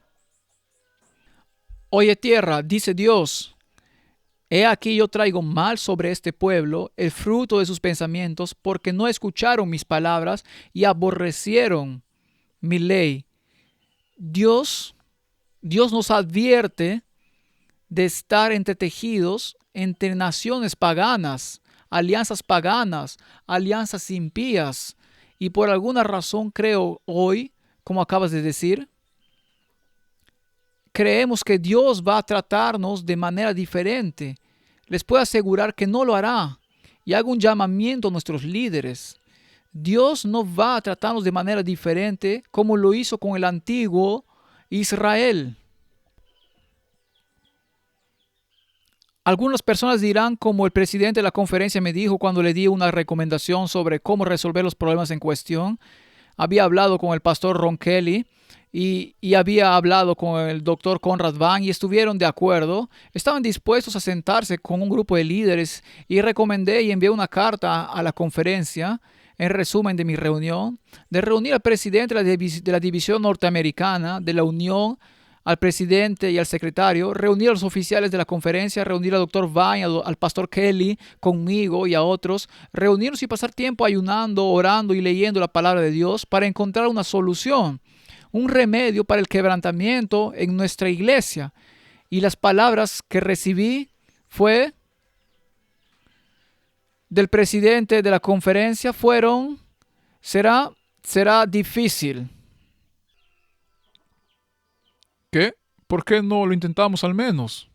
Oye tierra, dice Dios, he aquí yo traigo mal sobre este pueblo, el fruto de sus pensamientos, porque no escucharon mis palabras y aborrecieron mi ley. Dios nos advierte de estar entretejidos entre naciones paganas, alianzas impías. Y por alguna razón creo hoy, como acabas de decir, creemos que Dios va a tratarnos de manera diferente. Les puedo asegurar que no lo hará. Y hago un llamamiento a nuestros líderes. Dios no va a tratarnos de manera diferente como lo hizo con el antiguo Israel. Algunas personas dirán, como el presidente de la conferencia me dijo cuando le di una recomendación sobre cómo resolver los problemas en cuestión. Había hablado con el pastor Ron Kelly y había hablado con el doctor Conrad Van y estuvieron de acuerdo. Estaban dispuestos a sentarse con un grupo de líderes y recomendé y envié una carta a la conferencia en resumen de mi reunión, de reunir al presidente de la división norteamericana de la Unión, al presidente y al secretario, reunir a los oficiales de la conferencia, reunir al doctor Vine, al pastor Kelly, conmigo y a otros, reunirnos y pasar tiempo ayunando, orando y leyendo la palabra de Dios para encontrar una solución, un remedio para el quebrantamiento en nuestra iglesia. Y las palabras que recibí fue del presidente de la conferencia fueron, será difícil. ¿Qué? ¿Por qué no lo intentamos al menos?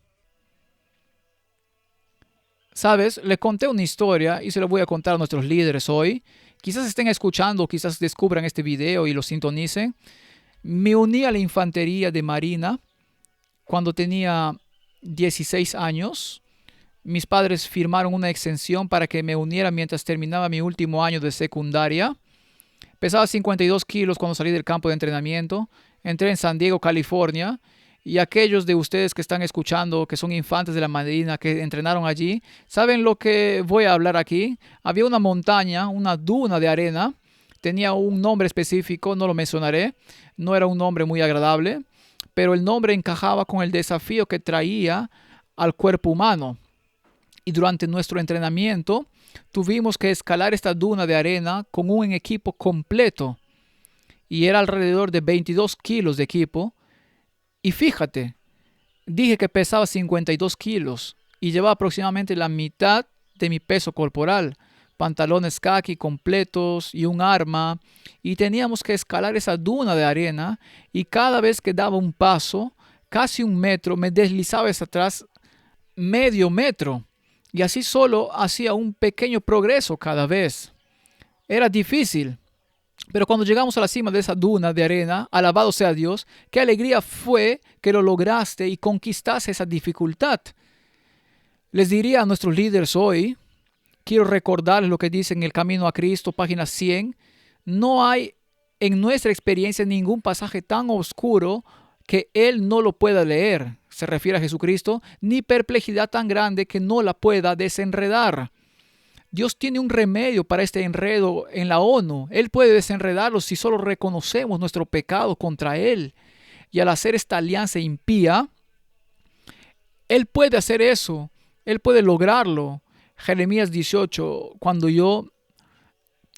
¿Sabes? Le conté una historia y se la voy a contar a nuestros líderes hoy. Quizás estén escuchando, quizás descubran este video y lo sintonicen. Me uní a la infantería de Marina cuando tenía 16 años. Mis padres firmaron una exención para que me uniera mientras terminaba mi último año de secundaria. Pesaba 52 kilos cuando salí del campo de entrenamiento. Entré en San Diego, California, y aquellos de ustedes que están escuchando, que son infantes de la Marina, que entrenaron allí, saben lo que voy a hablar aquí. Había una montaña, una duna de arena, tenía un nombre específico, no lo mencionaré, no era un nombre muy agradable, pero el nombre encajaba con el desafío que traía al cuerpo humano. Y durante nuestro entrenamiento tuvimos que escalar esta duna de arena con un equipo completo. Y era alrededor de 22 kilos de equipo. Y fíjate, dije que pesaba 52 kilos y llevaba aproximadamente la mitad de mi peso corporal. pantalones caqui completos y un arma, y teníamos que escalar esa duna de arena, y cada vez que daba un paso, casi 1 metro, me deslizaba hacia atrás medio metro, y así solo hacía un pequeño progreso cada vez. Era difícil, pero cuando llegamos a la cima de esa duna de arena, alabado sea Dios, qué alegría fue que lo lograste y conquistaste esa dificultad. Les diría a nuestros líderes hoy, quiero recordarles lo que dice en El Camino a Cristo, página 100. No hay en nuestra experiencia ningún pasaje tan oscuro que Él no lo pueda leer, se refiere a Jesucristo, ni perplejidad tan grande que no la pueda desenredar. Dios tiene un remedio para este enredo en la ONU. Él puede desenredarlo si solo reconocemos nuestro pecado contra Él. Y al hacer esta alianza impía, Él puede hacer eso. Él puede lograrlo. Jeremías 18, cuando yo,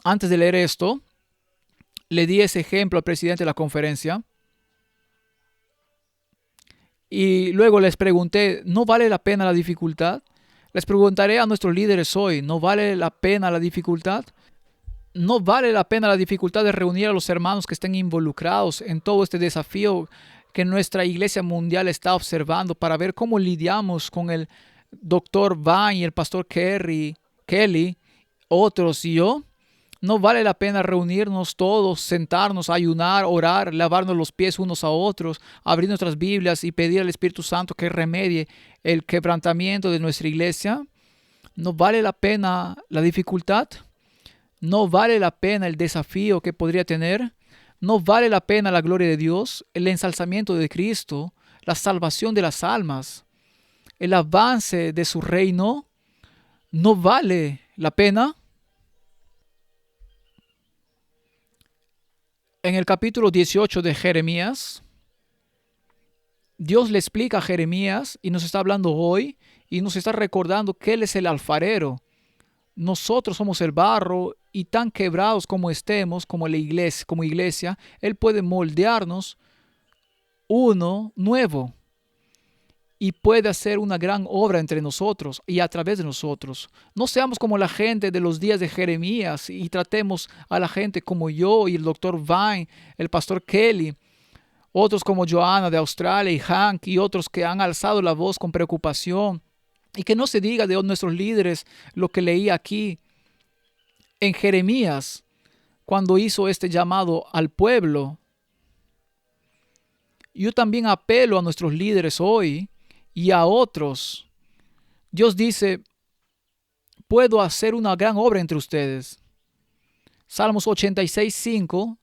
antes de leer esto, le di ese ejemplo al presidente de la conferencia. Y luego les pregunté, ¿no vale la pena la dificultad? Les preguntaré a nuestros líderes hoy, ¿no vale la pena la dificultad? ¿No vale la pena la dificultad de reunir a los hermanos que estén involucrados en todo este desafío que nuestra iglesia mundial está observando para ver cómo lidiamos con el doctor Vine y el pastor Kelly, otros y yo? ¿No vale la pena reunirnos todos, sentarnos, ayunar, orar, lavarnos los pies unos a otros, abrir nuestras Biblias y pedir al Espíritu Santo que remedie el quebrantamiento de nuestra iglesia? ¿No vale la pena la dificultad? ¿No vale la pena el desafío que podría tener? ¿No vale la pena la gloria de Dios, el ensalzamiento de Cristo, la salvación de las almas, el avance de su reino? ¿No vale la pena? En el capítulo 18 de Jeremías, Dios le explica a Jeremías y nos está hablando hoy y nos está recordando que Él es el alfarero. Nosotros somos el barro y tan quebrados como estemos, como iglesia, Él puede moldearnos uno nuevo y puede hacer una gran obra entre nosotros y a través de nosotros. No seamos como la gente de los días de Jeremías y tratemos a la gente como yo y el doctor Vine, el pastor Kelly, otros como Joanna de Australia y Hank y otros que han alzado la voz con preocupación. Y que no se diga de nuestros líderes lo que leí aquí en Jeremías cuando hizo este llamado al pueblo. Yo también apelo a nuestros líderes hoy y a otros. Dios dice, puedo hacer una gran obra entre ustedes. Salmos 86:5,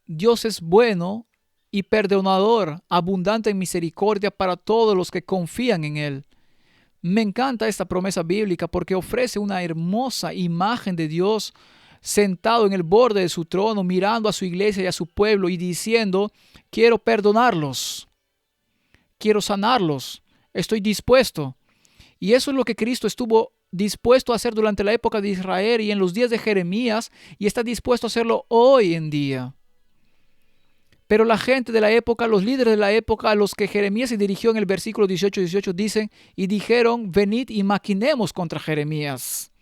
Dios es bueno y perdonador, abundante en misericordia para todos los que confían en Él. Me encanta esta promesa bíblica porque ofrece una hermosa imagen de Dios sentado en el borde de su trono, mirando a su iglesia y a su pueblo y diciendo, quiero perdonarlos, quiero sanarlos, estoy dispuesto. Y eso es lo que Cristo estuvo dispuesto a hacer durante la época de Israel y en los días de Jeremías y está dispuesto a hacerlo hoy en día. Pero la gente de la época, los líderes de la época a los que Jeremías se dirigió en el versículo 18 dicen, y dijeron, venid y maquinemos contra Jeremías.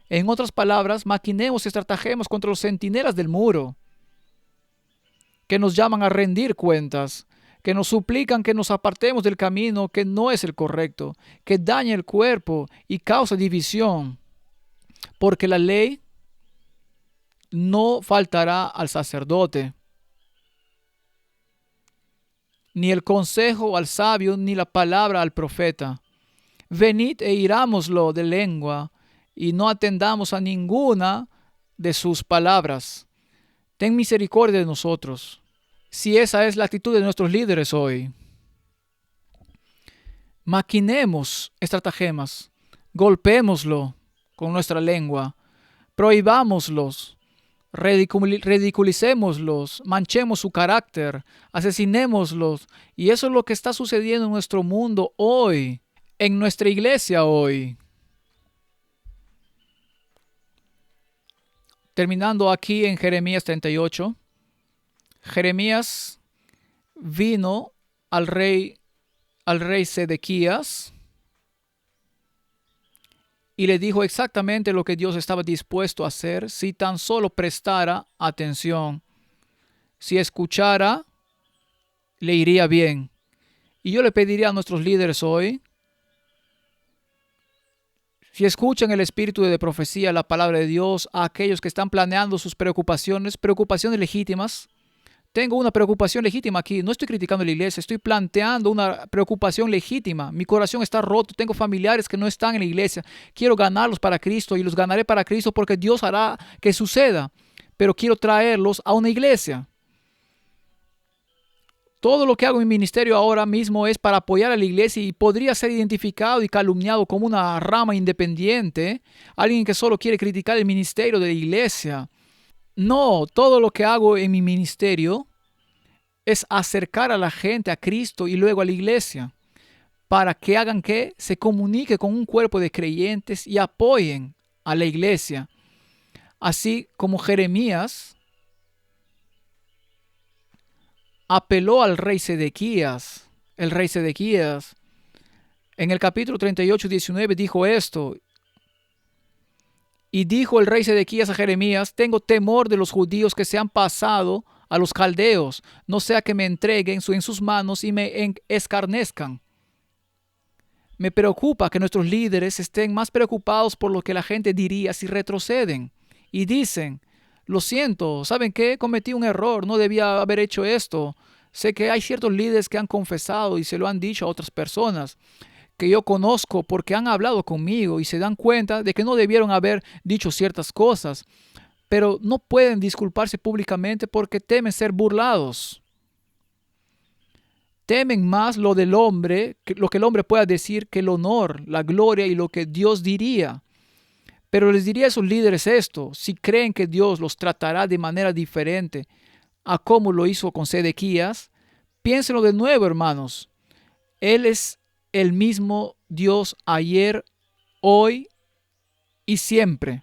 En otras palabras, maquinemos, estrategemos contra los centinelas del muro, que nos llaman a rendir cuentas, que nos suplican que nos apartemos del camino que no es el correcto, que daña el cuerpo y causa división, porque la ley no faltará al sacerdote, ni el consejo al sabio, ni la palabra al profeta. Venid e irámoslo de lengua, y no atendamos a ninguna de sus palabras. Ten misericordia de nosotros. Si esa es la actitud de nuestros líderes hoy, maquinemos estratagemas, golpeémoslo con nuestra lengua, prohibámoslos, ridiculicémoslos, manchemos su carácter, asesinémoslos. Y eso es lo que está sucediendo en nuestro mundo hoy, en nuestra iglesia hoy. Terminando aquí en Jeremías 38, Jeremías vino al rey Sedequías y le dijo exactamente lo que Dios estaba dispuesto a hacer si tan solo prestara atención. Si escuchara, le iría bien. Y yo le pediría a nuestros líderes hoy, si escuchan el espíritu de profecía, la palabra de Dios, a aquellos que están planeando sus preocupaciones legítimas. Tengo una preocupación legítima aquí. No estoy criticando a la iglesia, estoy planteando una preocupación legítima. Mi corazón está roto. Tengo familiares que no están en la iglesia. Quiero ganarlos para Cristo y los ganaré para Cristo porque Dios hará que suceda. Pero quiero traerlos a una iglesia. Todo lo que hago en mi ministerio ahora mismo es para apoyar a la iglesia y podría ser identificado y calumniado como una rama independiente, alguien que solo quiere criticar el ministerio de la iglesia. No, todo lo que hago en mi ministerio es acercar a la gente a Cristo y luego a la iglesia para que hagan que se comunique con un cuerpo de creyentes y apoyen a la iglesia. Así como Jeremías apeló al rey Sedequías. El rey Sedequías en el capítulo 38:19 dijo esto. Y dijo el rey Sedequías a Jeremías: tengo temor de los judíos que se han pasado a los caldeos, no sea que me entreguen en sus manos y me escarnezcan. Me preocupa que nuestros líderes estén más preocupados por lo que la gente diría si retroceden. Y dicen: lo siento, ¿saben qué? Cometí un error, no debía haber hecho esto. Sé que hay ciertos líderes que han confesado y se lo han dicho a otras personas que yo conozco porque han hablado conmigo y se dan cuenta de que no debieron haber dicho ciertas cosas, pero no pueden disculparse públicamente porque temen ser burlados. Temen más lo del hombre, lo que el hombre pueda decir, que el honor, la gloria y lo que Dios diría. Pero les diría a esos líderes esto: si creen que Dios los tratará de manera diferente a como lo hizo con Sedequías, piénsenlo de nuevo, hermanos. Él es el mismo Dios ayer, hoy y siempre.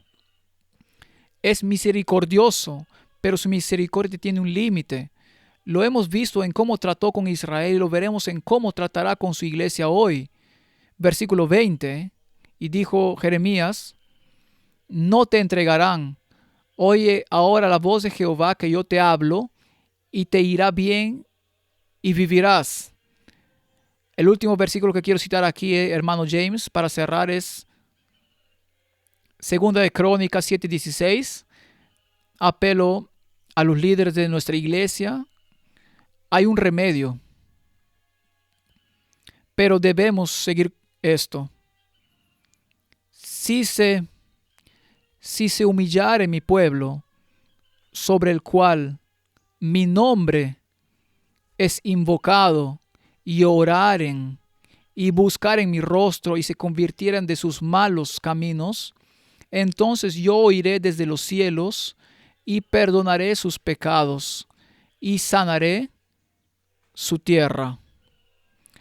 Es misericordioso, pero su misericordia tiene un límite. Lo hemos visto en cómo trató con Israel y lo veremos en cómo tratará con su iglesia hoy. Versículo 20. Y dijo Jeremías: no te entregarán. Oye ahora la voz de Jehová que yo te hablo, y te irá bien y vivirás. El último versículo que quiero citar aquí, hermano James, para cerrar, es Segunda de Crónicas 7:16. Apelo a los líderes de nuestra iglesia. Hay un remedio, pero debemos seguir esto. Si se humillare mi pueblo, sobre el cual mi nombre es invocado, y oraren y buscaren mi rostro y se convirtieran de sus malos caminos, entonces yo oiré desde los cielos y perdonaré sus pecados y sanaré su tierra.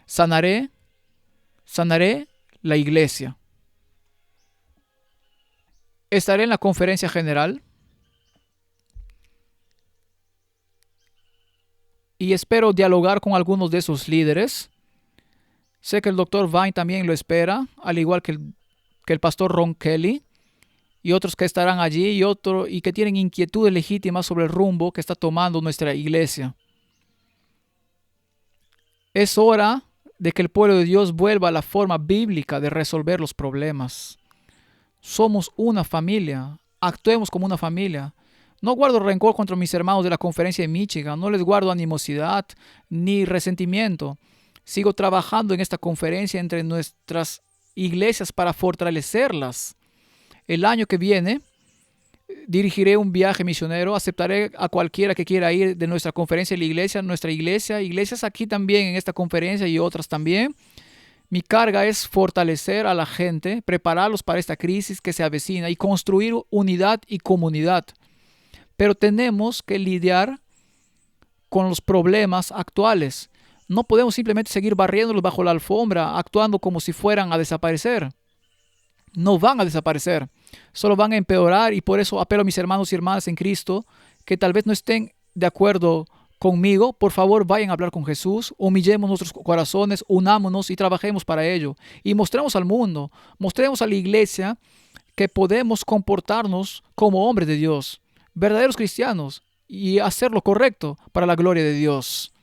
Sanaré la iglesia. Estaré en la conferencia general y espero dialogar con algunos de esos líderes. Sé que el Dr. Vine también lo espera, al igual que el pastor Ron Kelly y otros que estarán allí y que tienen inquietudes legítimas sobre el rumbo que está tomando nuestra iglesia. Es hora de que el pueblo de Dios vuelva a la forma bíblica de resolver los problemas. Somos una familia. Actuemos como una familia. No guardo rencor contra mis hermanos de la conferencia de Michigan. No les guardo animosidad ni resentimiento. Sigo trabajando en esta conferencia entre nuestras iglesias para fortalecerlas. El año que viene dirigiré un viaje misionero. Aceptaré a cualquiera que quiera ir de nuestra conferencia de la iglesia, iglesias aquí también en esta conferencia y otras también. Mi carga es fortalecer a la gente, prepararlos para esta crisis que se avecina y construir unidad y comunidad. Pero tenemos que lidiar con los problemas actuales. No podemos simplemente seguir barriéndolos bajo la alfombra, actuando como si fueran a desaparecer. No van a desaparecer, solo van a empeorar, y por eso apelo a mis hermanos y hermanas en Cristo que tal vez no estén de acuerdo conmigo, por favor vayan a hablar con Jesús, humillemos nuestros corazones, unámonos y trabajemos para ello. Y mostremos al mundo, mostremos a la iglesia que podemos comportarnos como hombres de Dios, verdaderos cristianos, y hacer lo correcto para la gloria de Dios,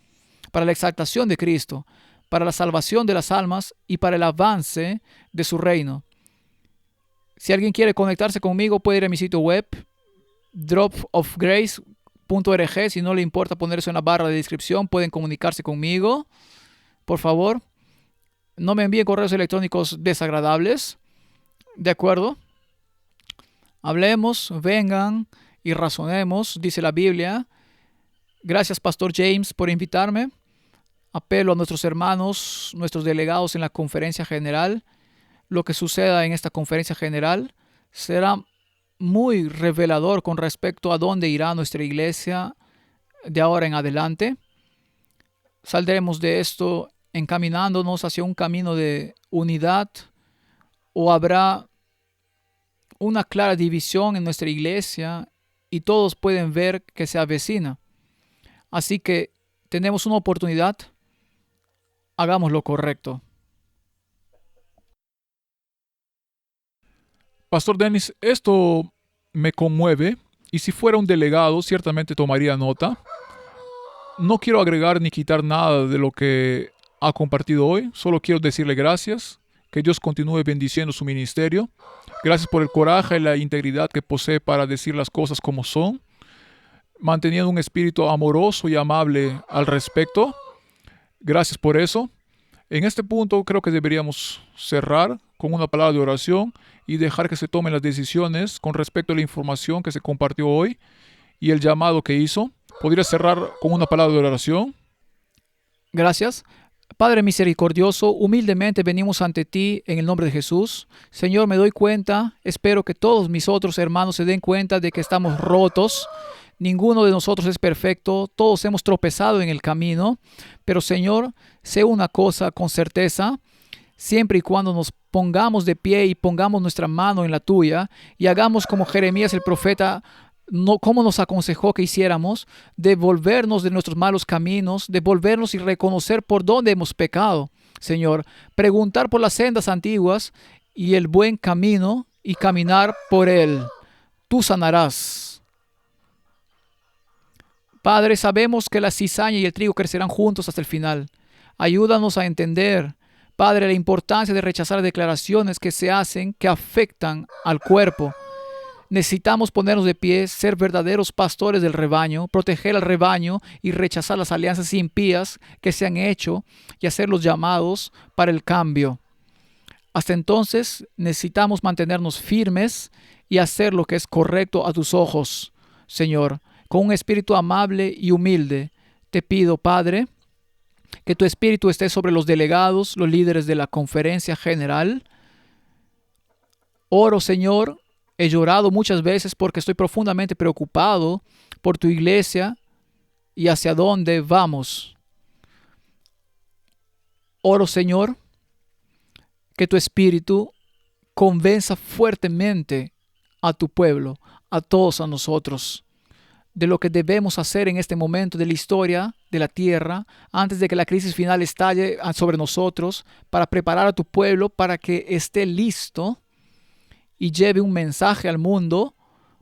para la exaltación de Cristo, para la salvación de las almas y para el avance de su reino. Si alguien quiere conectarse conmigo, puede ir a mi sitio web, dropofgrace.org. Si no le importa ponerse en la barra de descripción, pueden comunicarse conmigo. Por favor, no me envíen correos electrónicos desagradables. ¿De acuerdo? Hablemos, vengan y razonemos, dice la Biblia. Gracias, Pastor James, por invitarme. Apelo a nuestros hermanos, nuestros delegados en la conferencia general. Lo que suceda en esta conferencia general será muy revelador con respecto a dónde irá nuestra iglesia de ahora en adelante. Saldremos de esto encaminándonos hacia un camino de unidad, o habrá una clara división en nuestra iglesia y todos pueden ver que se avecina. Así que tenemos una oportunidad, hagamos lo correcto. Pastor Dennis, esto me conmueve y si fuera un delegado ciertamente tomaría nota. No quiero agregar ni quitar nada de lo que ha compartido hoy, solo quiero decirle gracias, que Dios continúe bendiciendo su ministerio. Gracias por el coraje y la integridad que posee para decir las cosas como son, manteniendo un espíritu amoroso y amable al respecto. Gracias por eso. En este punto creo que deberíamos cerrar con una palabra de oración y dejar que se tomen las decisiones con respecto a la información que se compartió hoy y el llamado que hizo. ¿Podría cerrar con una palabra de oración? Gracias. Padre misericordioso, humildemente venimos ante ti en el nombre de Jesús. Señor, me doy cuenta, espero que todos mis otros hermanos se den cuenta de que estamos rotos. Ninguno de nosotros es perfecto, todos hemos tropezado en el camino, pero Señor, sé una cosa con certeza, siempre y cuando nos pongamos de pie y pongamos nuestra mano en la tuya y hagamos como Jeremías el profeta, como nos aconsejó que hiciéramos, de volvernos de nuestros malos caminos, de volvernos y reconocer por dónde hemos pecado, Señor, preguntar por las sendas antiguas y el buen camino y caminar por él. Tú sanarás. Padre, sabemos que la cizaña y el trigo crecerán juntos hasta el final. Ayúdanos a entender, Padre, la importancia de rechazar declaraciones que se hacen que afectan al cuerpo. Necesitamos ponernos de pie, ser verdaderos pastores del rebaño, proteger al rebaño y rechazar las alianzas impías que se han hecho y hacer los llamados para el cambio. Hasta entonces necesitamos mantenernos firmes y hacer lo que es correcto a tus ojos, Señor. Con un espíritu amable y humilde, te pido, Padre, que tu espíritu esté sobre los delegados, los líderes de la conferencia general. Oro, Señor, he llorado muchas veces porque estoy profundamente preocupado por tu iglesia y hacia dónde vamos. Oro, Señor, que tu espíritu convenza fuertemente a tu pueblo, a todos a nosotros, de lo que debemos hacer en este momento de la historia de la tierra, antes de que la crisis final estalle sobre nosotros, para preparar a tu pueblo para que esté listo y lleve un mensaje al mundo,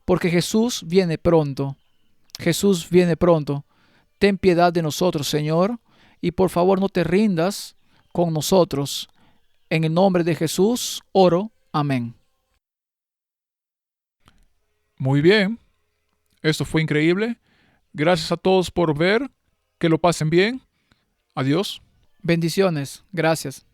porque Jesús viene pronto. Jesús viene pronto. Ten piedad de nosotros, Señor, y por favor no te rindas con nosotros. En el nombre de Jesús oro. Amén. Muy bien. Esto fue increíble. Gracias a todos por ver. Que lo pasen bien. Adiós. Bendiciones. Gracias.